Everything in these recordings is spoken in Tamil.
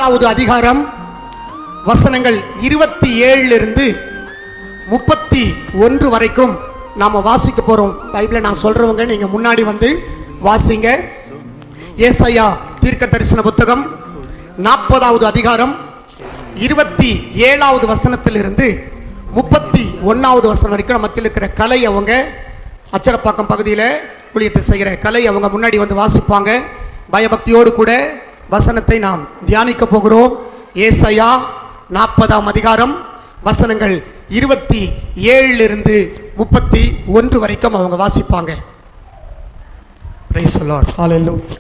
40வது அதிகாரம் வசனங்கள் 27 31 வரைக்கும் நாம வாசிக்க போறோம். பைபிளை நான் சொல்றவங்க நீங்க முன்னாடி வந்து வாசிங்க. ஏசாயா தீர்க்க தரிசன புத்தகம் 40வது அதிகாரம் 27வது வசனத்திலிருந்து 31வது வசனம் வரைக்கும் மத்தியில் இருக்கிற கலை அவங்க அச்சரப்பாக்கம் பகுதியில் ஊழியத்தை செய்கிற கலை அவங்க முன்னாடி வந்து வாசிப்பாங்க. பயபக்தியோடு கூட வசனத்தை நாம் தியானிக்க போகிறோம். ஏசாயா 40ஆம் அதிகாரம் வசனங்கள் 27 31 வரைக்கும் அவங்க வாசிப்பாங்க. Praise the Lord. ஹalleluya.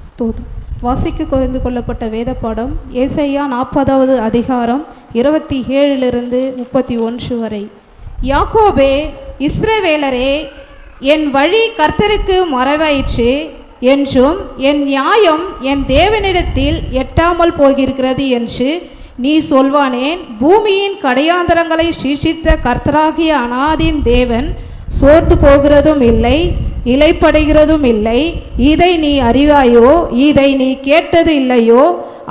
ஸ்தோத்திரம். வாசிக்க குறைந்து கொள்ளப்பட்ட வேத பாடம் ஏசாயா 40வது அதிகாரம் 27 31 வரை. யாக்கோபே, இஸ்ரவேலரே, என் வழி கர்த்தருக்கு மறைவாயிற்று என்றும் என் நியாயம் என் தேவனிடத்தில் எட்டாமல் போகிறது என்று நீ சொல்வானேன். பூமியின் கடையாந்தரங்களை சிருஷ்டித்த கர்த்தராகிய அநாதியின் தேவன் சோர்ந்து போகிறதும் இல்லை, இலைப்படைகிறதும் இல்லை. இதை நீ அறிவாயோ? இதை நீ கேட்டது இல்லையோ?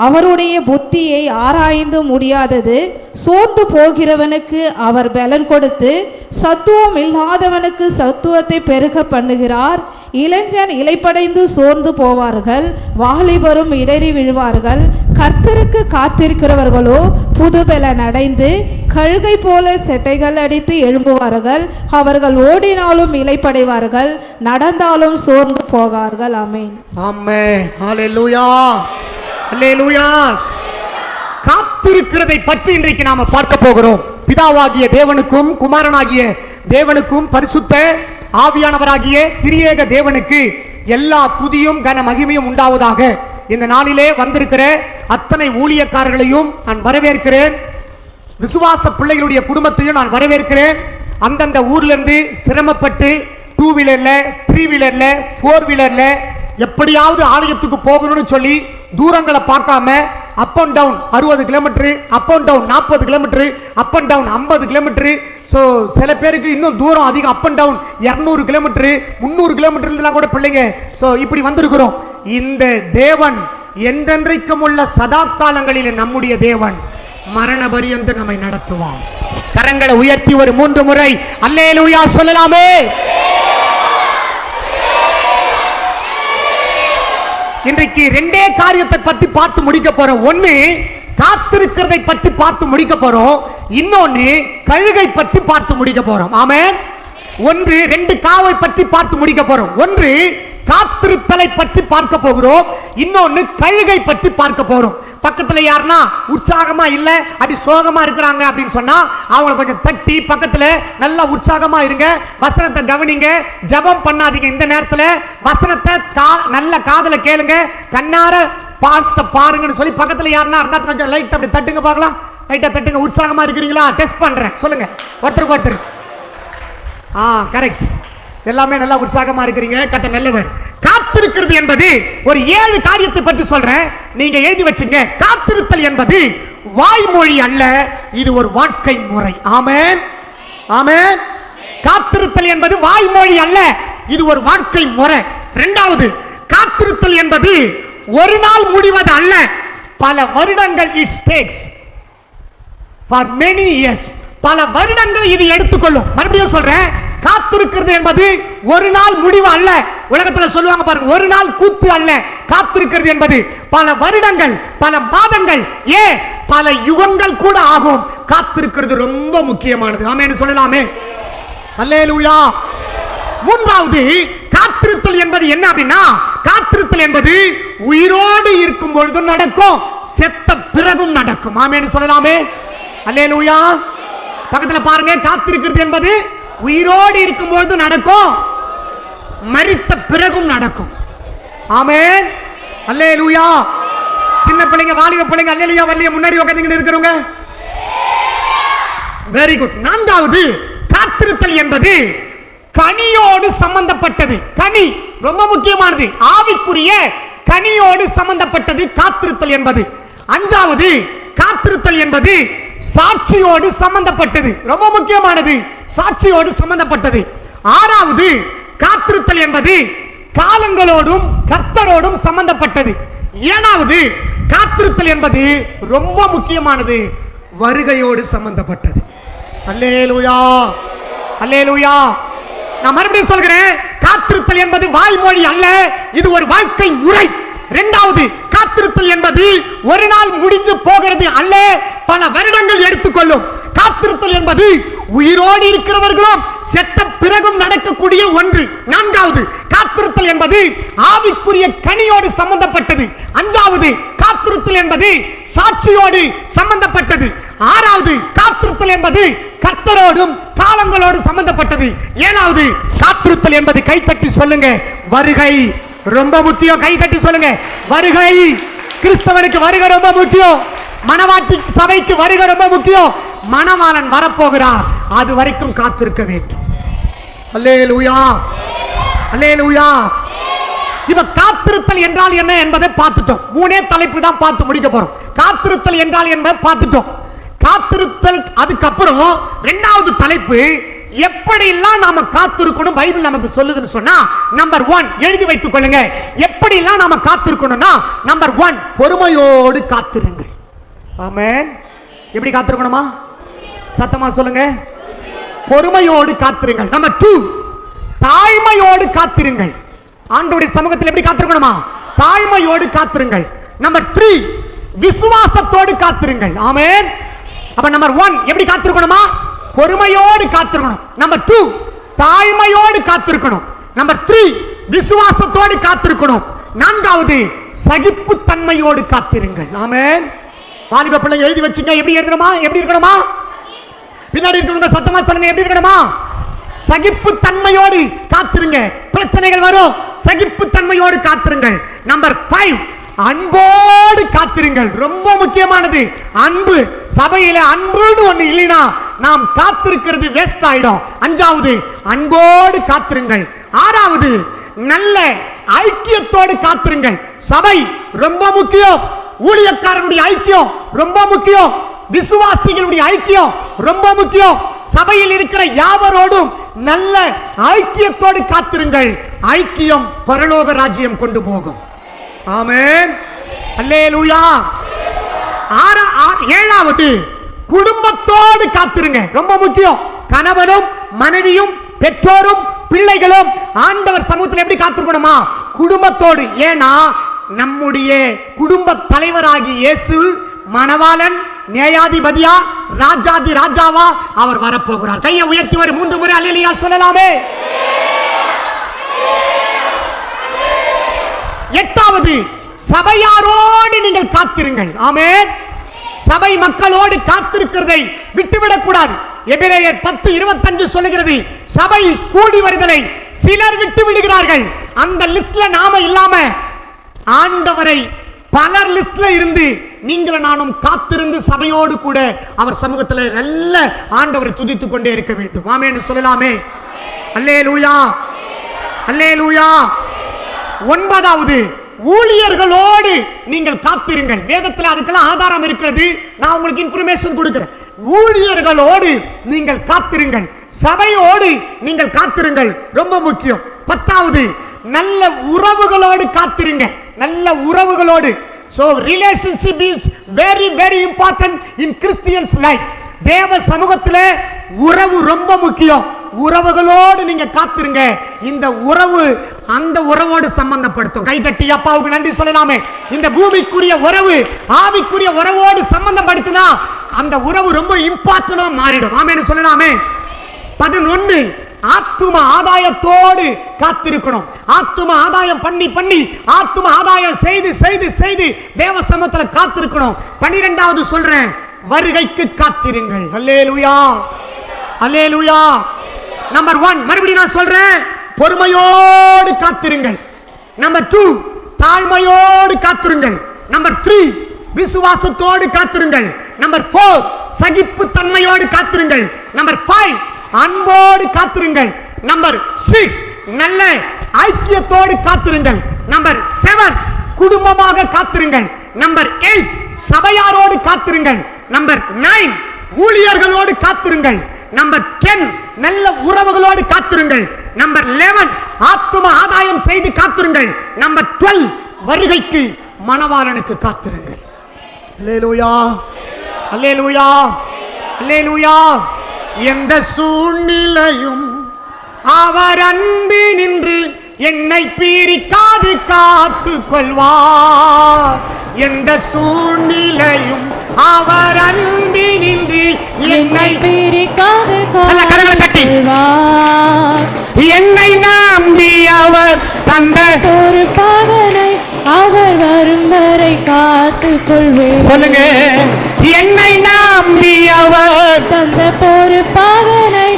அவருடைய புத்தியை ஆராய்ந்து முடியாதது. சோர்ந்து போகிறவனுக்கு அவர் பலன் கொடுத்து சத்துவம் இல்லாதவனுக்கு சத்துவத்தை பெருக பண்ணுகிறார். இளைஞன் இலைப்படைந்து சோர்ந்து போவார்கள், வாலிபரும் இடறி விழுவார்கள். கர்த்தருக்கு காத்திருக்கிறவர்களோ புதுபலன் அடைந்து கழுகை போல செட்டைகள் அடித்து எழும்புவார்கள். அவர்கள் ஓடினாலும் இலைப்படைவார்கள், நடந்தாலும் சோர்ந்து போகார்கள். ஆமென். ஆமென். ஹalleluya. ஹalleluya. காத்திருக்கிறதை பற்றி இன்றைக்கு நாம பார்க்க போகிறோம். பிதாவாகிய தேவனுக்கும் குமாரனாகிய தேவனுக்கும் பரிசுத்த ஆவியானவராகிய திரியேக தேவனுக்கு எல்லா துதியும் கன மகிமையும் உண்டாவதாக. இந்த நாளிலே வந்திருக்கிற அத்தனை ஊழியக்காரர்களையும் நான் வரவேற்கிறேன். விசுவாச பிள்ளைகளுடைய குடும்பத்தையும் நான் வரவேற்கிறேன். அந்தந்த ஊர்ல இருந்து சிரமப்பட்டு 2 வீலர்ல 3 வீலர்ல 4 வீலர்ல எப்படியாவது ஆலயத்துக்கு போகணும்னு சொல்லி தூரங்களை பார்க்காம up and down 60 kilometre, up and down 40 kilometre, up and down 50 kilometre. So சில பேருக்கு இன்னும் தூரம் அதிகம், அப் அண்ட் டவுன் 200 கிலோமீட்டர் 300 கிலோமீட்டர்லாம் கூட பிள்ளைங்க. ஸோ இப்படி வந்திருக்கிறோம். இந்த தேவன் என்றென்றைக்கும் உள்ள சதா காலங்களில் நம்முடைய தேவன் மரண பரியந்து நம்மை நடத்துவார். கரங்களை உயர்த்தி ஒரு 3 முறை அல்லேலூயா சொல்லலாமே. இன்றைக்கு 2 காரியத்தை பற்றி பார்த்து முடிக்க போறோம். ஒன்னு காத்திருக்கிறதை பற்றி பார்த்து முடிக்க போறோம், இன்னொன்னு கழுகை பற்றி பார்த்து முடிக்க போறோம். ஆமென். 2 காவை பற்றி பார்த்து முடிக்க போறோம். ஒன்று காத்திருத்தலை பற்றி பார்க்க போகிறோம், இன்னொன்னு கழுகை பற்றி பார்க்க போறோம். பக்கத்துல யாருன்னா உற்சாகமா இல்ல, அப்படி சோகமா இருக்கிறாங்க அப்படின்னு சொன்னா அவங்களை கொஞ்சம் தட்டி பக்கத்துல நல்லா உற்சாகமா இருங்க, வசனத்தை கவனிங்க, ஜெபம் பண்ணாதீங்க. இந்த நேரத்துல வசனத்தை நல்ல காதுல கேளுங்க, கண்ணார பாருங்கன்னு சொல்லி பக்கத்துல யாருன்னா இருந்தா கொஞ்சம் லைட் அப்படி தட்டுங்க பார்க்கலாம். லைட்டா தட்டுங்க. உற்சாகமா இருக்கிறீங்களா? டெஸ்ட் பண்றேன், சொல்லுங்க ஒருத்தருக்கு ஒருத்தர். கரெக்ட். எல்லாமே நல்லா உற்சாகமா இருக்கிறீங்க. கர்த்தர் நல்லவர். காத்திருக்கிறது என்பது ஒரு 7 காரியத்தை பற்றி சொல்றேன், நீங்க எழுதி வச்சுங்க. காத்திருத்தல் என்பது வாய்மொழி அல்ல, இது ஒரு வாழ்க்கை முறை. ஆமென். ஆமென். காத்திருத்தல் என்பது வாய்மொழி அல்ல, இது ஒரு வாழ்க்கை முறை. இரண்டாவது, காத்திருத்தல் என்பது ஒரு நாள் முடிவது அல்ல, பல வருடங்கள் it takes for many years. பல வருடங்கள் இது எடுத்துக்கொள்ளும். மறுபடியும் சொல்றேன், காத்திருக்கிறது என்பது ஒரு நாள் முடிவு அல்ல. உலகத்தில் சொல்லுவாங்க பாருங்க, ஒரு நாள் கூத்து அல்ல. காத்திருக்கிறது என்பது பல வருடங்கள், பல மாதங்கள், பல யுகங்கள் கூட ஆகும். காத்திருக்கிறது ரொம்ப முக்கியமானது. ஆமென் சொல்லலாமே. அல்லேலூயா. மூன்றாவது, காத்திருத்தல் என்பது என்ன அப்படின்னா, காத்திருத்தல் என்பது உயிரோடு இருக்கும் பொழுது நடக்கும், செத்த பிறகும் நடக்கும். ஆமென் சொல்லலாமே. அல்லேலூயா. பக்கத்துல பாருங்க, காத்திருக்கிறது என்பது உயிரோடு இருக்கும் பொழுது நடக்கும், மரித்த பிறகும் நடக்கும். ஆமென். அல்லேலூயா. சின்ன பிள்ளைங்க, வாலிப பிள்ளைங்க அல்லேலூயா வரலையா? முன்னாடி உட்கார்ந்து இருக்கிறவங்க வெரி குட். நான்காவது, காத்திருத்தல் என்பது கனியோடு சம்பந்தப்பட்டது. கனி ரொம்ப முக்கியமானது, ஆவிக்குரிய கனியோடு சம்பந்தப்பட்டது காத்திருத்தல் என்பது. அஞ்சாவது, காத்திருத்தல் என்பது சாட்சியோடு சம்பந்தப்பட்டது, ரொம்ப முக்கியமானது, சாட்சியோடு சம்பந்தப்பட்டது. ஆறாவது, காத்திருத்தல் என்பது காலங்களோடும் கர்த்தரோடும் சம்பந்தப்பட்டது. ஏழாவது, காத்திருத்தல் என்பது ரொம்ப முக்கியமானது, வருகையோடு சம்பந்தப்பட்டது. அல்லேலூயா, அல்லேலூயா. நான் மறுபடியும் சொல்கிறேன், காத்திருத்தல் என்பது வாய்மொழி அல்ல, இது ஒரு வாழ்க்கை முறை. இரண்டாவது, காத்திருத்தல் என்பது ஒரு நாள் முடிந்து போகிறது அல்ல, பல வருடங்கள் எடுத்துக்கொள்ளும். காத்திருத்தல் என்பது உயிரோடு இருக்கிறவர்களும் செத்த பிறகும் நடக்கக்கூடிய ஒன்று. நான்காவது, காத்திருத்தல் என்பது ஆவிக்குரிய கனியோடு சம்பந்தப்பட்டது. அஞ்சாவது, காத்திருத்தல் என்பது சாட்சியோடு சம்பந்தப்பட்டது. ஆறாவது, காத்திருத்தல் என்பது கர்த்தரோடும் காலங்களோடு சம்பந்தப்பட்டது. ஏழாவது, காத்திருத்தல் என்பது, கைத்தட்டி சொல்லுங்க, வருகை ரொம்ப முக்கியம். கைத்தட்டி சொல்லுங்க, வருகை. கிறிஸ்தவனுக்கு வருகை ரொம்ப முக்கியம். மணவாட்டி சபைக்கு வருகை ரொம்ப முக்கியம். மணவாளன் வரப்போகிறார், அது வரைக்கும் காத்திருக்க வேண்டும். அல்லேலூயா, அல்லேலூயா. இப்ப காத்திருத்தல் என்றால் என்ன என்பதை பார்த்துட்டோம். மூணே தலைப்பு தான் பார்த்து முடிக்க போறோம். காத்திருத்தல் என்றால் என்பதை பார்த்துட்டோம். காத்திருத்தல், அதுக்கப்புறம் இரண்டாவது தலைப்பு, எப்படியெல்லாம் நாம காத்திருக்கணும் பைபிள் நமக்கு சொல்லுதுன்னு சொன்னா, நம்பர் 1 எழுதி வைத்துக் கொள்ளுங்க. எப்படியெல்லாம் நாம காத்திருக்கணும்னா, நம்பர் 1 பொறுமையோடு காத்திருங்க. ஆமென். எப்படி காத்திருக்கணுமா? சத்தமா சொல்லுங்க, பொறுமையோடு காத்திருங்கள். நம்பர் 2 தாழ்மையோடு காத்திருங்கள். ஆண்டவருடைய சமூகத்தில் எப்படி காத்திருக்கணுமா? தாழ்மையோடு காத்திருங்கள். நம்பர் 3 விசுவாசத்தோடு காத்திருங்கள். ஆமென். அப்ப நம்பர் 1 எப்படி காத்திருக்கணுமா? பொறுமையோடு காத்திருக்கணும். நம்பர் 2 தாழ்மையோடு காத்திருக்கணும். நம்பர் 3 விசுவாசத்தோடு காத்திருக்கணும். நான்காவது சகிப்புத்தன்மையோடு காத்திருங்கள். ஆமென். வாலிப பிள்ளைங்க எழுதி வச்சுங்க, எப்படி எழுதணுமா? எப்படி இருக்கணுமா? பின்னாடி இருக்கிறவங்க சத்தமா சொல்லுங்க, எப்படி இருக்கணுமா? சகிப்புத்தன்மையோடு காத்திருங்க. பிரச்சனைகள் வரும், சகிப்புத்தன்மையோடு காத்திருங்கள். நம்பர் 5 அன்போடு காத்திருங்கள். ரொம்ப முக்கியமானது அன்பு. சபையில அன்புன்னு ஒண்ணு இல்லைனா நாம் காத்திருக்கிறது வேஸ்ட் ஆயிடும். அஞ்சாவது அன்போடு காத்திருங்கள். ஆறாவது நல்ல ஐக்கியத்தோடு காத்திருங்கள். சபை ரொம்ப முக்கியம். ஊழியக்காரனுடைய ஐக்கியம் ரொம்ப முக்கியம். விசுவாசிகளுடைய ஐக்கியம் ரொம்ப முக்கியம். சபையில் இருக்கிற யாவரோடும் நல்ல ஐக்கியத்தோடு காத்திருங்கள். ஐக்கியம் பரலோக ராஜ்யம் கொண்டு போகும். ஆமென். அல்லேலூயா. ஏழாவது குடும்பத்தோடு காத்திருங்க. ரொம்ப முக்கியம். கணவனும் மனைவியும் பெற்றோரும் பிள்ளைகளும் ஆண்டவர் சமூகத்தில் எப்படி காத்திருக்கணுமா? குடும்பத்தோடு. ஏன்னா நம்முடைய குடும்ப தலைவராகி இயேசு மணவாளன், நியாயாதிபதியா, ராஜாதி ராஜாவா அவர் வரப்போகிறார். கையை உயர்த்தி ஒரு 3 முறை அல்லேலூயா சொல்லலாமே. எட்டாவது சபையாரோடு நீங்கள் காத்திருங்கள். ஆமென். சபை மக்களோடு காத்திருக்கிறதை விட்டுவிடக் கூடாது. எபிரேயர் 10:25 சொல்லுகிறது, சபை கூடி வருதலை சிலர் விட்டு விடுகிறார்கள். அந்த லிஸ்ட்ல நாம இல்லாம ஆண்டவரை பலர் லிஸ்ட்ல இருந்து நீங்கள் நானும் காத்திருந்து சபையோடு கூட அவர் சமூகத்தில் நல்ல ஆண்டவரை துதித்துக் கொண்டே இருக்க வேண்டும். ஆமென் சொல்லலாமே. அல்லேலூயா, அல்லேலூயா. ஒன்பதாவது ஊழியர்களோடு நீங்கள் காத்திருங்கள். வேதத்தில் அதுக்கெல்லாம் ஆதாரம் இருக்கிறது. நான் உங்களுக்கு இன்ஃபர்மேஷன் கொடுக்கிறேன். ஊழியர்களோடு நீங்கள் காத்திருங்கள். சபையோடு நீங்கள் காத்திருங்கள். ரொம்ப முக்கியம். 10வது நல்ல உறவுகளோடு காத்திருங்க. நல்ல உறவுகளோடு. So relationship is very very important in Christians life. தேவ சமூகத்தில் உறவு ரொம்ப முக்கியம். உறவுகளோடு நீங்க காத்திருங்க. இந்த உறவு அந்த உறவோடு சம்பந்தப்படுத்தும். கைதட்டி அப்பாவுக்கு நன்றி சொல்லலாமே. இந்த பூமிக்குரிய உறவு ஆவிக்குரிய உறவோடு சம்பந்தப்படுத்தினா அந்த உறவு ரொம்ப இம்பார்ட்டன்டா மாறிடும். ஆமென் சொல்லலாமே. 11 ஆத்தும ஆதாயத்தோடு காத்திருக்கணும். ஆத்தும ஆதாயம் பண்ணி பண்ணி ஆத்தும ஆதாயம் செய்து செய்து செய்து தேவ சமூகத்தில் காத்திருக்கணும். 12வது சொல்றேன், வருகைக்கு காத்திருங்கள். அல்லேலூயா, அல்லேலூயா. நம்பர் 1 மறுபடியும் நான் சொல்றேன், பொறுமையோடு காத்திருங்கள். நம்பர் 2 தாழ்மையோடு காத்திருங்கள். நம்பர் 3 விசுவாசத்தோடு காத்திருங்கள். நம்பர் 4 சகிப்பு தன்மையோடு காத்திருங்கள். நம்பர் 5 அன்போடு காத்திருங்கள். நம்பர் 6 நல்ல ஐக்கியத்தோடு காத்திருங்கள். நம்பர் 7 குடும்பமாக காத்திருங்கள். நம்பர் 8 சபையாரோடு காத்திருங்கள். நம்பர் 9 ஊழியர்களோடு காத்திருங்கள். நம்பர் 10 நல்ல உறவுகளோடு காத்திருங்கள். நம்பர் 11 ஆத்தும ஆதாயம் செய்து காத்திருங்கள். நம்பர் 12, வருகைக்கு மணவாளனுக்கு காத்திருங்கள். அல்லேலூயா, அல்லேலூயா, அல்லேலூயா. எந்த சூழ்நிலையும் அவர் அன்பு நின்று என்னை பிரிக்காது காத்து கொள்வார். எந்த சூழ்நிலையும் அவர் அன்பு நின்று என்னை பிரிக்காது கரங்களை தட்டி கொள்வார். என்னை நம்பி அவர் தந்த ஒரு பகனை அவர் வரும் வரை காத்து கொள்வேன். சொல்லுங்க, என்னை நம்பி அவர் தந்த ஒரு பகனை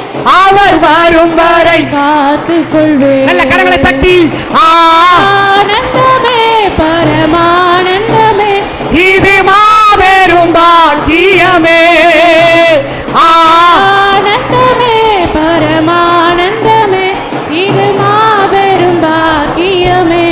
அவர் வரும் வரை காத்து கொள்வேன். நல்ல கரங்களை தட்டி ஆனந்தமே பரமானந்தமே இது மாபெரும் பாக்கியமே. ஆனந்தமே பரமானந்தமே இது மாபெரும் பாக்கியமே.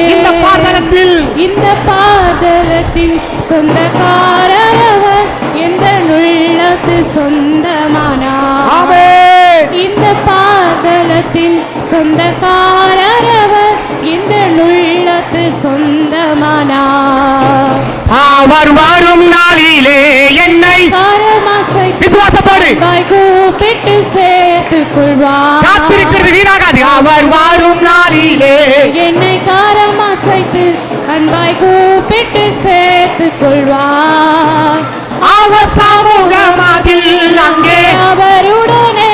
இந்த பாதலத்தில் சொந்தக்காரவர் எந்த உள்ளத்து சொந்தமானார். ஆமென். இந்த பாதலத்தின் சொந்தக்காரவர் இந்த உள்ளத்து சொந்தமானார். அவர் வரும் நாளிலே என்னை விசுவாசப்படு கூப்பிட்டு சேர்த்துக் கொள்வார். காத்திருக்கிறது வீணாகாது. அவர் வரும் நாளிலே என்னை காரமாசைத்து அன்பாய் கூப்பிட்டு சேர்த்துக் கொள்வார். அவர் சமூகமதில் அங்கே அவருடனே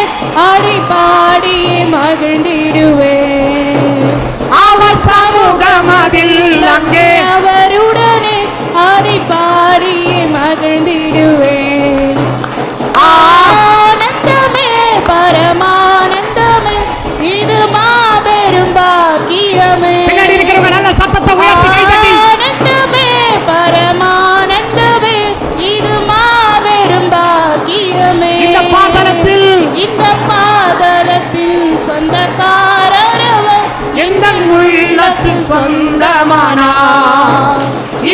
ஆடி பாடி மகிழ்ந்திடுவேன். அவர் சமூகமதில் அங்கே அவருடனே ஆடி பாடி மகிழ்ந்திடுவேன். ஆனந்தமே பரமானந்தமே இது மாபெரும் பாக்கியமே. பின்னாடி இருக்கிறவங்க நல்ல சத்தத்தை உயர்த்தி கை தட்டி ஆனந்தமே பரமானந்தமே இது மாபெரும் பாக்கியமே. இந்த பாதலத்தில் இந்த பாதலத்தில் சொந்தக்காரவர் எந்த உள்ளத்தில் சொந்தமானார்.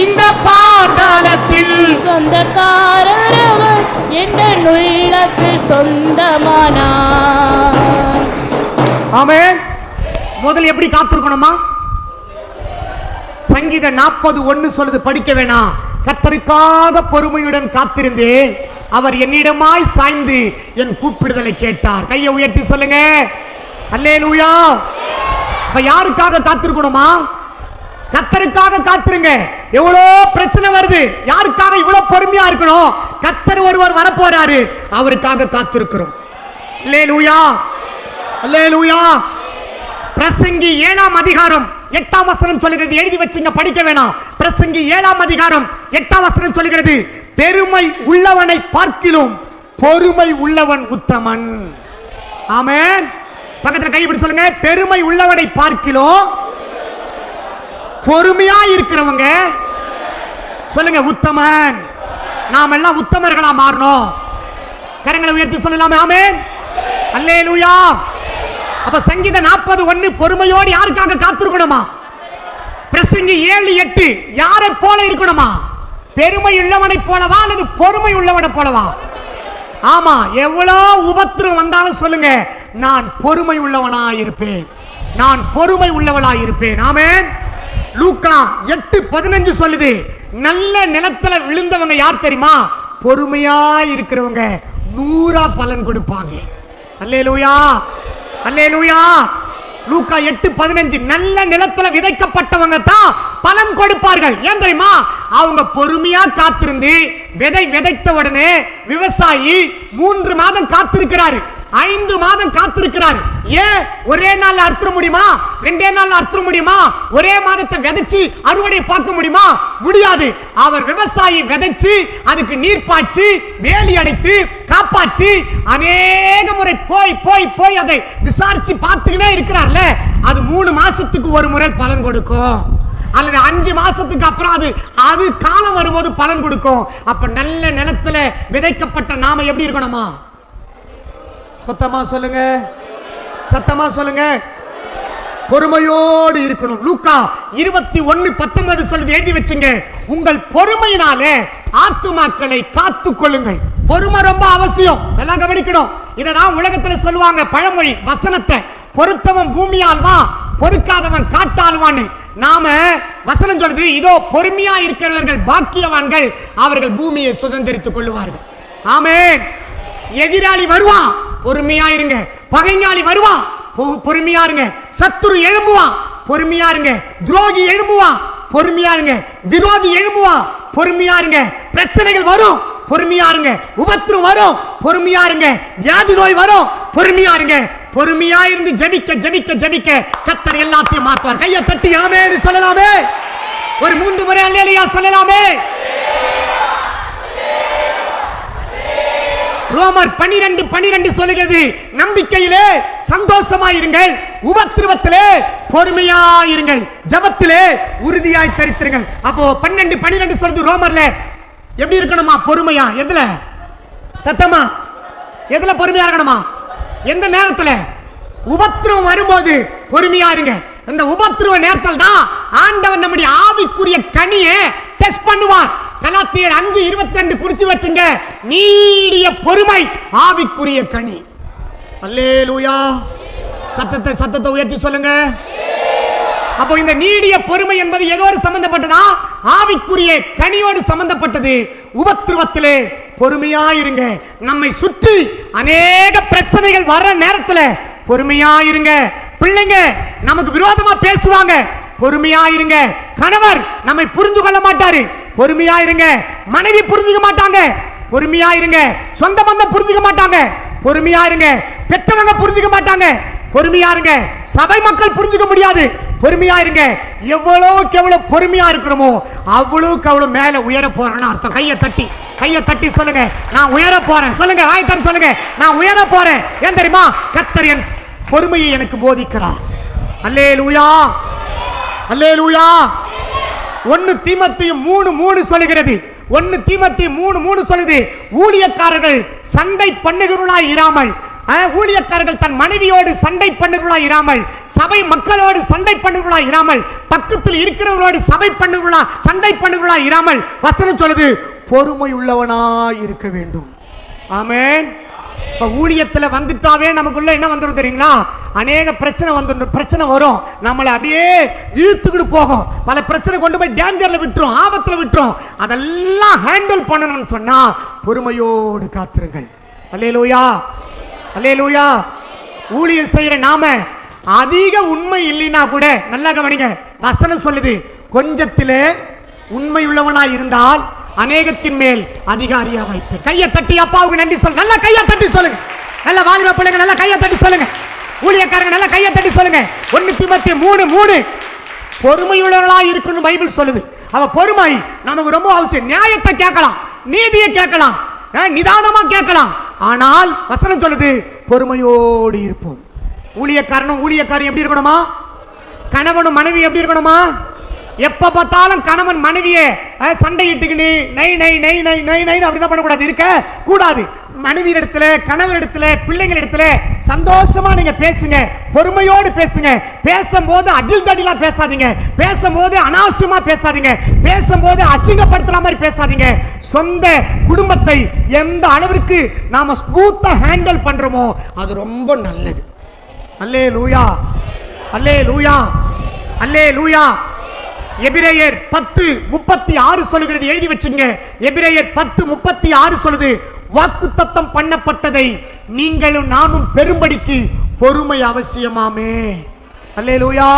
இந்த பாதலத்தில் சொந்தக்காரவர் எந்த உள்ளத்தில் சொந்தமானார். ஆமென். முதல்ல எப்படி காத்திருக்கணுமா? சங்கீத 40:1 சொல்லுது, படிக்க வேணாம். கர்த்தருக்காக பொறுமையுடன் காத்திருந்தேன், அவர் என்னிடமாய் சாய்ந்து என் கூப்பிடுதலை கேட்டார். கையை உயர்த்தி சொல்லுங்க அல்லேலூயா. அப்ப யாருக்காக காத்திருக்கணுமா? கர்த்தருக்காக காத்திருங்க. எவ்வளோ பிரச்சனை வருது, யாருக்காக இவ்வளவு பொறுமையா இருக்கணும்? கர்த்தர் ஒருவர் வரப்போறாரு, அவருக்காக காத்திருக்கிறோம். அல்லேலூயா, அல்லேலூயா. பிரசங்கி 7ஆம் அதிகாரம் 8ஆம் வசனம் சொல்லுகிறது, எழுதி வச்சுங்க, படிக்க வேணாம். பிரசங்கி 7ஆம் அதிகாரம் 8ஆம் வசனம் சொல்லுகிறது, பெருமை உள்ளவனை பார்க்கிலும் பொறுமை உள்ளவன் உத்தமன். ஆமென். பக்கத்துல கை பிடிச்சு சொல்லுங்க, பெருமை உள்ளவனை பார்க்கிலும் பொறுமையா இருக்கிறவங்க சொல்லுங்க உத்தமன். நாம் எல்லாம் உத்தமர்களா மாறணும். கரங்களை உயர்த்தி சொல்லலாமே. ஆமென், அல்லேலூயா. அப்ப சங்கீத 40:1 பொறுமையோடு யாருக்காக காத்திருக்கணுமா? பிரசங்கி 7:8 யாரை போல இருக்கணுமா? பெருமை உள்ளவனை போலவா அல்லது பொறுமை உள்ளவனை போலவா? ஆமா, எவ்வளவு உபத்திரம் வந்தாலும் சொல்லுங்க, நான் பொறுமை உள்ளவனா இருப்பேன், நான் பொறுமை உள்ளவளா இருப்பேன். ஆமென். லூக்கா 8:15 சொல்லுது, நல்ல நிலத்துல விழுந்தவங்க யார் தெரியுமா? பொறுமையா இருக்கிறவங்க 100 பலன் கொடுப்பாங்க. அல்லேலூயா, அல்லேலூயா. லூக்கா 8:15 நல்ல நிலத்துல விதைக்கப்பட்டவங்க தான் பலன் கொடுப்பார்கள். ஏன் தெரியுமா? அவங்க பொறுமையா காத்திருந்து விதை விதைத்த உடனே விவசாயி 3 மாதம் காத்திருக்கிறாரு, 5 மாதம் காத்திருக்கிறார். ஏன் ஒரே நாள்ல அறுத்துற முடியுமா? 2 நாள்ல அறுத்துற முடியுமா? ஒரே மாதத்தை விதைச்சு அறுவடை பார்க்க முடியுமா? முடியாது. அவர் விவசாயி விதைச்சு அதுக்கு நீர் பாய்ச்சி வேலி அடைத்து காப்பாற்றி அநேக முறை போய் போய் போய் அதை விசாரிச்சு பார்த்துக்கிட்டே இருக்கிறார்ல, அது 3 மாசத்துக்கு ஒரு முறை பலன் கொடுக்கும், அல்லது 5 மாசத்துக்கு அப்புறம் அது காலம் வரும்போது பலன் கொடுக்கும். அப்ப நல்ல நிலத்துல விதைக்கப்பட்ட நாம எப்படி இருக்கணுமா? சத்தமா சொல்லுங்க, சத்தமா சொல்லுங்க, பொறுமையோடு இருக்கணும். லூக்கா 21:19 சொல்லுது, எழுதி வச்சுங்க, உங்கள் பொறுமையினாலே ஆத்துமாக்களை காத்துக் கொள்ளுங்கள். பொறுமை ரொம்ப அவசியம், எல்லாம் கவனிக்கணும். இதான் உலகத்துல சொல்லுவாங்க பழமொழி வசனத்தை, பொறுத்தவன் பூமியால் வா, பொறுக்காதவன் காட்டாளுவான்னு. நாம வசனம் சொல்றது, இதோ பொறுமையா இருக்கிறவர்கள் பாக்கியவான்கள், அவர்கள் பூமியை சுதந்திரித்துக் கொள்ளுவார்கள். ஆமென். எதிராளி வருவான், பொறுமையா இருங்க. பகைஞாளி வருவான், பொறுமையா இருங்க. சத்துரு எழும்புவான், பொறுமையா இருங்க. துரோகி எழும்புவான், பொறுமையா இருங்க. விரோதி எழும்புவான், பொறுமையா இருங்க. பிரச்சனைகள் வரும், பொறுமையா இருங்க. உபத்திரம் வரும், பொறுமையா இருங்க. வியாதி நோய் வரும், பொறுமையா இருங்க. பொறுமையா இருந்து ஜெபிக்க ஜெபிக்க ஜெபிக்க கர்த்தர் எல்லாத்தையும் மாற்றுவார். கையை தட்டி ஆமென் சொல்லலாமே. ஒரு 3 முறை அல்லேலூயா சொல்லலாமே. ரோமர் 12:12 சொல்லுகிறது, நம்பிக்கையிலே சந்தோஷமாயிருங்கள், உபத்திரவத்திலே பொறுமையாயிருங்கள், ஜெபத்திலே உறுதியாய் தரித்திருங்கள். அப்போ 12:12 சொல்றது ரோமர்ல எப்படி இருக்கணுமா? பொறுமையா. எதுல? சத்தமா. எதுல பொறுமையா இருக்கணுமா? எந்த நேரத்துல? உபத்திரவம் வரும்போது பொறுமையா இருங்க. இந்த உபத்திரவ நேரத்தில் தான் ஆண்டவர் நம்முடைய ஆவிக்குரிய கனியை டெஸ்ட் பண்ணுவார். கலாத்தியர் 5:22 குறிச்சு வச்சுங்க. நீடிய பொறுமை ஆவிக்குரிய கனி. அல்லேலூயா. சத்தத்தை உயர்த்தி சொல்லுங்க. அப்போ இந்த நீடிய பொறுமை என்பது எதோடு சம்பந்தப்பட்டதா? ஆவிக்குரிய கனியோடு சம்பந்தப்பட்டது. உபத்திரவத்திலே பொறுமையாயிருங்க. நம்மை சுற்றி அநேக பிரச்சனைகள் வர்ற நேரத்தில் பொறுமையாயிருங்க. பிள்ளைங்க நமக்கு விரோதமா பேசுவாங்க, பொறுமையாயிருங்க. கணவர் நம்மை புரிந்து கொள்ள மாட்டாரு, பொறுமையாயிருங்க. மனைவி புரிஞ்சுக்க மாட்டாங்க, பொறுமையாயிருங்க. சொந்த பந்தம் புரிஞ்சுக்க மாட்டாங்க, பொறுமையாயிருங்க. பெற்றவங்க புரிஞ்சுக்க மாட்டாங்க, பொறுமையாருங்க. சபை மக்கள் புரிஞ்சுக்க முடியாது, பொறுமையாயிருங்க. எவ்வளவுக்கு எவ்வளவு பொறுமையா இருக்கிறோமோ அவ்வளவுக்கு அவ்வளவு மேல உயர போறேன்னு அர்த்தம். கையை தட்டி சொல்லுங்க, நான் உயர போறேன். சொல்லுங்க, ஆயத்தன் சொல்லுங்க, நான் உயர போறேன். ஏன் தெரியுமா? கர்த்தர் என் பொறுமையை எனக்கு போதிக்கிறார். அல்லேலூயா, அல்லேலூயா. 1 தீமோத்தேயு 3:3 சொல்லுகிறது. 1 தீமோத்தேயு 3:3 சொல்லுது, ஊழியக்காரர்கள் சண்டை பண்ணுகிறவர்களாய் இராமல், ஊழியக்காரர்கள் தன் மனைவியோடு சண்டை பண்ணுகிறவர்களாய் இராமல், சபை மக்களோடு சண்டை பண்ணுகிறவர்களாய் இராமல், பக்கத்தில் இருக்கிறவர்களோடு சண்டை பண்ணுகிறவர்களாய் இராமல், வசனம் சொல்லுது, பொறுமை உள்ளவனாய் இருக்க வேண்டும். ஆமென். இப்ப ஊழியத்துல வந்துட்டாவே நமக்குள்ள என்ன வந்துடும் தெரியுங்களா? அநேக பிரச்சனை வரும், நம்மளை அப்படியே இழுத்துக்கிட்டு போகும். பல பிரச்சனை கொண்டு போய் டேஞ்சர்ல விட்டுரும், ஆபத்துல விட்டுரும். அதெல்லாம் ஹேண்டில் பண்ணணும்னு சொன்னா பொறுமையோடு காத்திருங்கள். அல்லேலூயா, அல்லேலூயா. ஊழியம் செய்யற நாம அதிக உண்மை இல்லைன்னா கூட நல்லா கவனிங்க, வசனம் சொல்லுது, கொஞ்சத்திலே உண்மை உள்ளவனாய் இருந்தால் அநேகத்தின் மேல் அதிகாரியா வைப்பேன். கையை தட்டி அப்பாவுக்கு நன்றி சொல்லுங்க. நல்லா கையை தட்டி சொல்லுங்க. நல்ல வாலிப பிள்ளைங்க நல்லா கையை தட்டி சொல்லுங்க. ஊழியக்காரங்க நல்லா கையை தட்டி சொல்லுங்க. 1 தீமோத்தேயு 3:3 பொறுமையுள்ளவர்களாய் இருக்கணும் பைபிள் சொல்லுது. அவ பொறுமை நமக்கு ரொம்ப அவசியம். நியாயத்தை கேட்கலாம், நீதியை கேட்கலாம், நிதானமா கேட்கலாம். ஆனால் வசனம் சொல்லுது, பொறுமையோடு இருப்போம். ஊழியக்காரன் எப்படி இருக்கணுமா? கணவனும் மனைவி எப்படி இருக்கணுமா? எப்ப பார்த்தாலும் கணவன் மனைவியை சண்டையிட்டுக்கிட்டு நை நை நை நை நை நை அப்படிதான் பண்ணக்கூடாது, இருக்க கூடாது. மனைவி இடத்துல, கணவர் இடத்துல, பிள்ளைங்கள் இடத்துல சந்தோஷமா நீங்க பேசுங்க, பொறுமையோடு பேசுங்க. பேசும்போது அடில்தடிலா பேசாதீங்க, பேசும்போது அனாவசியமா பேசாதீங்க, பேசும்போது அசிங்கப்படுத்துற மாதிரி பேசாதீங்க. சொந்த குடும்பத்தை எந்த அளவிற்கு நாம ஸ்மூத்தா ஹேண்டில் பண்றோமோ அது ரொம்ப நல்லது. அல்லேலூயா, அல்லேலூயா, அல்லேலூயா. எபிரேயர் 10:36 சொல்லுகிறது, எழுதி வச்சுங்க. எபிரேயர் 10:36 சொல்லுது, வாக்குத்தத்தம் பண்ணப்பட்டதை நீங்களும் நானும் பெரும்படிக்கு பொறுமை அவசியமாமே. அல்லேலூயா.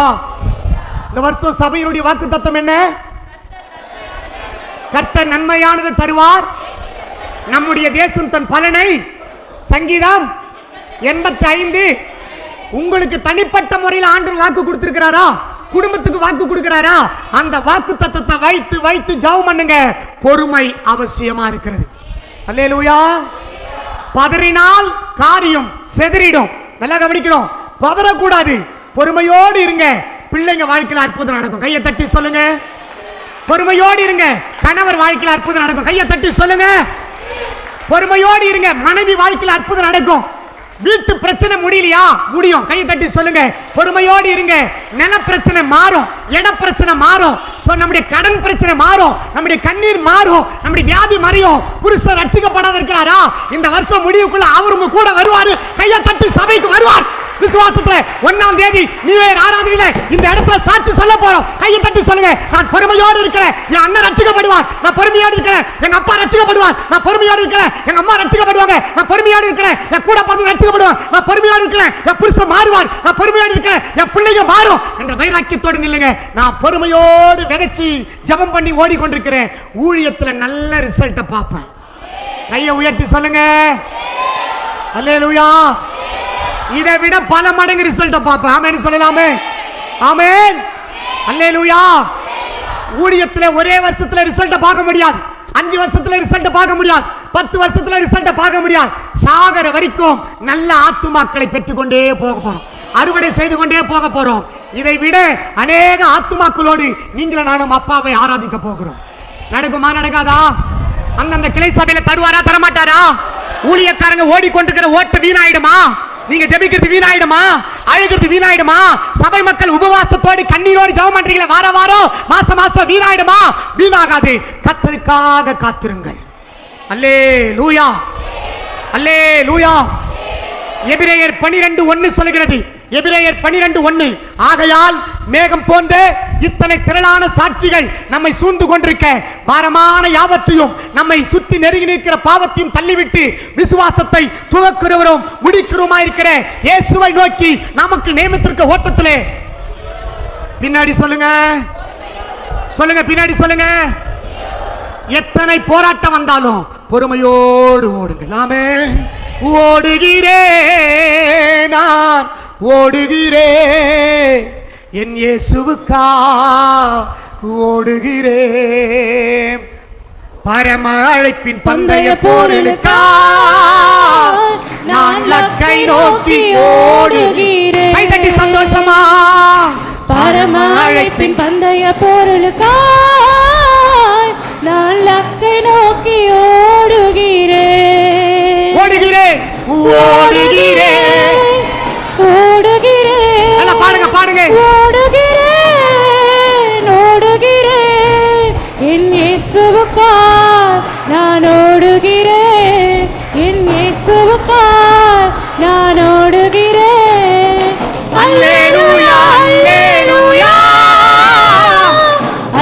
இந்த வருஷம் சபையினுடைய வாக்குத்தத்தம் என்ன? கர்த்தர் நன்மையானது தருவார், நம்முடைய தேசம் தன் பலனை. சங்கீதம் 85. உங்களுக்கு தனிப்பட்ட முறையில் ஆண்டவர் வாக்கு கொடுத்திருக்கிறாரா? குடும்பத்துக்கு வாக்கு கொடுக்கிறாரா? அந்த வாக்கு தத்தத்தை வைத்து வைத்து ஜெபம் பண்ணுங்க. பொறுமை அவசியமா இருக்கிறது. அல்லேலூயா. பதறினால் காரியம் செதறிடும். நல்லா கவனிக்கணும், பதறக்கூடாது, பொறுமையோடு இருங்க. பிள்ளைங்க வாழ்க்கையில் அற்புதம் நடக்கும். கையை தட்டி சொல்லுங்க. பொறுமையோடு இருங்க. கணவர் வாழ்க்கையில் அற்புதம் நடக்கும். கையை தட்டி சொல்லுங்க. பொறுமையோடு இருங்க. மனைவி வாழ்க்கையில் அற்புதம் நடக்கும். வீட்டு பிரச்சனை முடியலையா? முடியும். கையை தட்டி சொல்லுங்க. பொறுமையோடு இருங்க. நில பிரச்சனை மாறும், இட பிரச்சனை மாறும், நம்முடைய கடன் பிரச்சனை மாறும், நம்முடைய கண்ணீர் மாறும், நம்முடைய வியாதி மறையும். புருஷன் ரட்சிக்கப்படாத இருக்கிறாரா? இந்த வருஷம் முடிவுக்குள்ள அவரும் கூட வருவாரு. கையை தட்டி சபைக்கு வருவார். விசுவாசத்துல 1ஆம் தேதி நியூ இயர் ஆராதனையில இந்த இடத்துல சாட்சி சொல்ல போறோம். கையை தட்டி சொல்லுங்க, நான் பொறுமையோடு இருக்கிறேன், என் அண்ணன் ரட்சிக்கப்படுவார், நான் பொறுமையோடு இருக்கிறேன், எங்க அப்பா ரட்சிக்கப்படுவார், நான் பொறுமையோடு இருக்கிறேன், எங்க அம்மா ரட்சிக்கப்படுவாங்க, நான் பொறுமையோடு இருக்கிறேன், என் கூட பிறந்து ரட்சிக்கப்படுவார், நான் பொறுமையோடு இருக்கிறேன், என் புருஷன் மாறுவார், நான் பொறுமையோடு இருக்கிறேன், என் பிள்ளைங்க மாறும் என்ற வைராக்கியத்தோடு நில்லுங்க. நான் பொறுமையோடு விதைச்சு ஜெபம் பண்ணி ஓடிக்கொண்டிருக்கிறேன். ஊழியத்துல நல்ல ரிசல்ட்டை பார்ப்பேன். கையை உயர்த்தி சொல்லுங்க அல்லேலூயா. இதை விட பல மடங்கு ரிசல்ட்டை பார்ப்பேன். ஆமென் சொல்லலாமே. ஆமென் அல்லேலூயா. ஊழியத்துல ஒரே வருஷத்துல ரிசல்ட்டை பார்க்க முடியாது, 5 வருஷத்துல ரிசல்ட்டை பார்க்க முடியாது, 10 வருஷத்துல ரிசல்ட்டை பார்க்க முடியாது. சாகர வரைக்கும் நல்ல ஆத்துமாக்களை பெற்றுக்கொண்டே போக போறோம், அறுவடை செய்து கொண்டே போக போறோம். இதை விட அநேக ஆத்துமாக்களோடு நீங்களும் நானும் அப்பாவை ஆராதிக்க போகிறோம். நடக்குமா நடக்காதா? அந்தந்த கிளை சபையில தருவாரா தரமாட்டாரா? ஊழியக்காரங்க ஓடிக்கொண்டிருக்கிற ஓட்ட வீணாயிடுமா? நீங்க ஜெபிக்கிறது வீணாயிடுமா? அழுகிறது வீணாயிடுமா? சபை மக்கள் உபவாசத்தோடு கண்ணீரோடு ஜெபம் பண்றீங்களா வார வாரம் மாசம் மாசம் வீணாயிடுமா? வீணாகாது. கர்த்தருக்காக காத்திருங்கள். அல்லேலூயா அல்லேலூயா. எபிரேயர் 12:1 சொல்கிறது. எபிரேயர் 12:1 ஆகையால் மேகம் போன்ற இத்தனை திரளான சாட்சிகள் நம்மை சூழ்ந்து கொண்டிருக்க பாரமான யாவற்றையும் நம்மை சுற்றி நெருங்கி நிற்கிற பாவத்தையும் தள்ளிவிட்டு விசுவாசத்தை துவக்குறவரும் முடிக்கிறோமாயிருக்கிற இயேசுவை நோக்கி நமக்கு நியமித்திருக்க ஓட்டத்திலே பின்னாடி சொல்லுங்க சொல்லுங்க பின்னாடி சொல்லுங்க. எத்தனை போராட்டம் வந்தாலும் பொறுமையோடு ஓடுங்கள். ஆமென். ஓடுகிறேன் நான் ஓடுகிறேன் என் இயேசுவுக்கா ஓடுகிறேன் பரம அழைப்பின் பந்தய போரிலுக்கா நான் லக்கை நோக்கி ஓடுகிறேன். கை தட்டி சந்தோஷமா. பரம அழைப்பின் பந்தய போருளுக்கா நான் லக்கை நோக்கி ஓடுகிறேன் ஓடுகிறேன் ஓடுகிறேன் ஓடுகிறேன். நல்லா பாடுங்க பாடுங்க. ஓடுகிறேன் ஓடுகிறேன் என் இயேசுவுக்கா நான் ஓடுகிறேன் என் இயேசுவுக்கா நான் ஓடுகிறேன். அல்லேலூயா அல்லேலூயா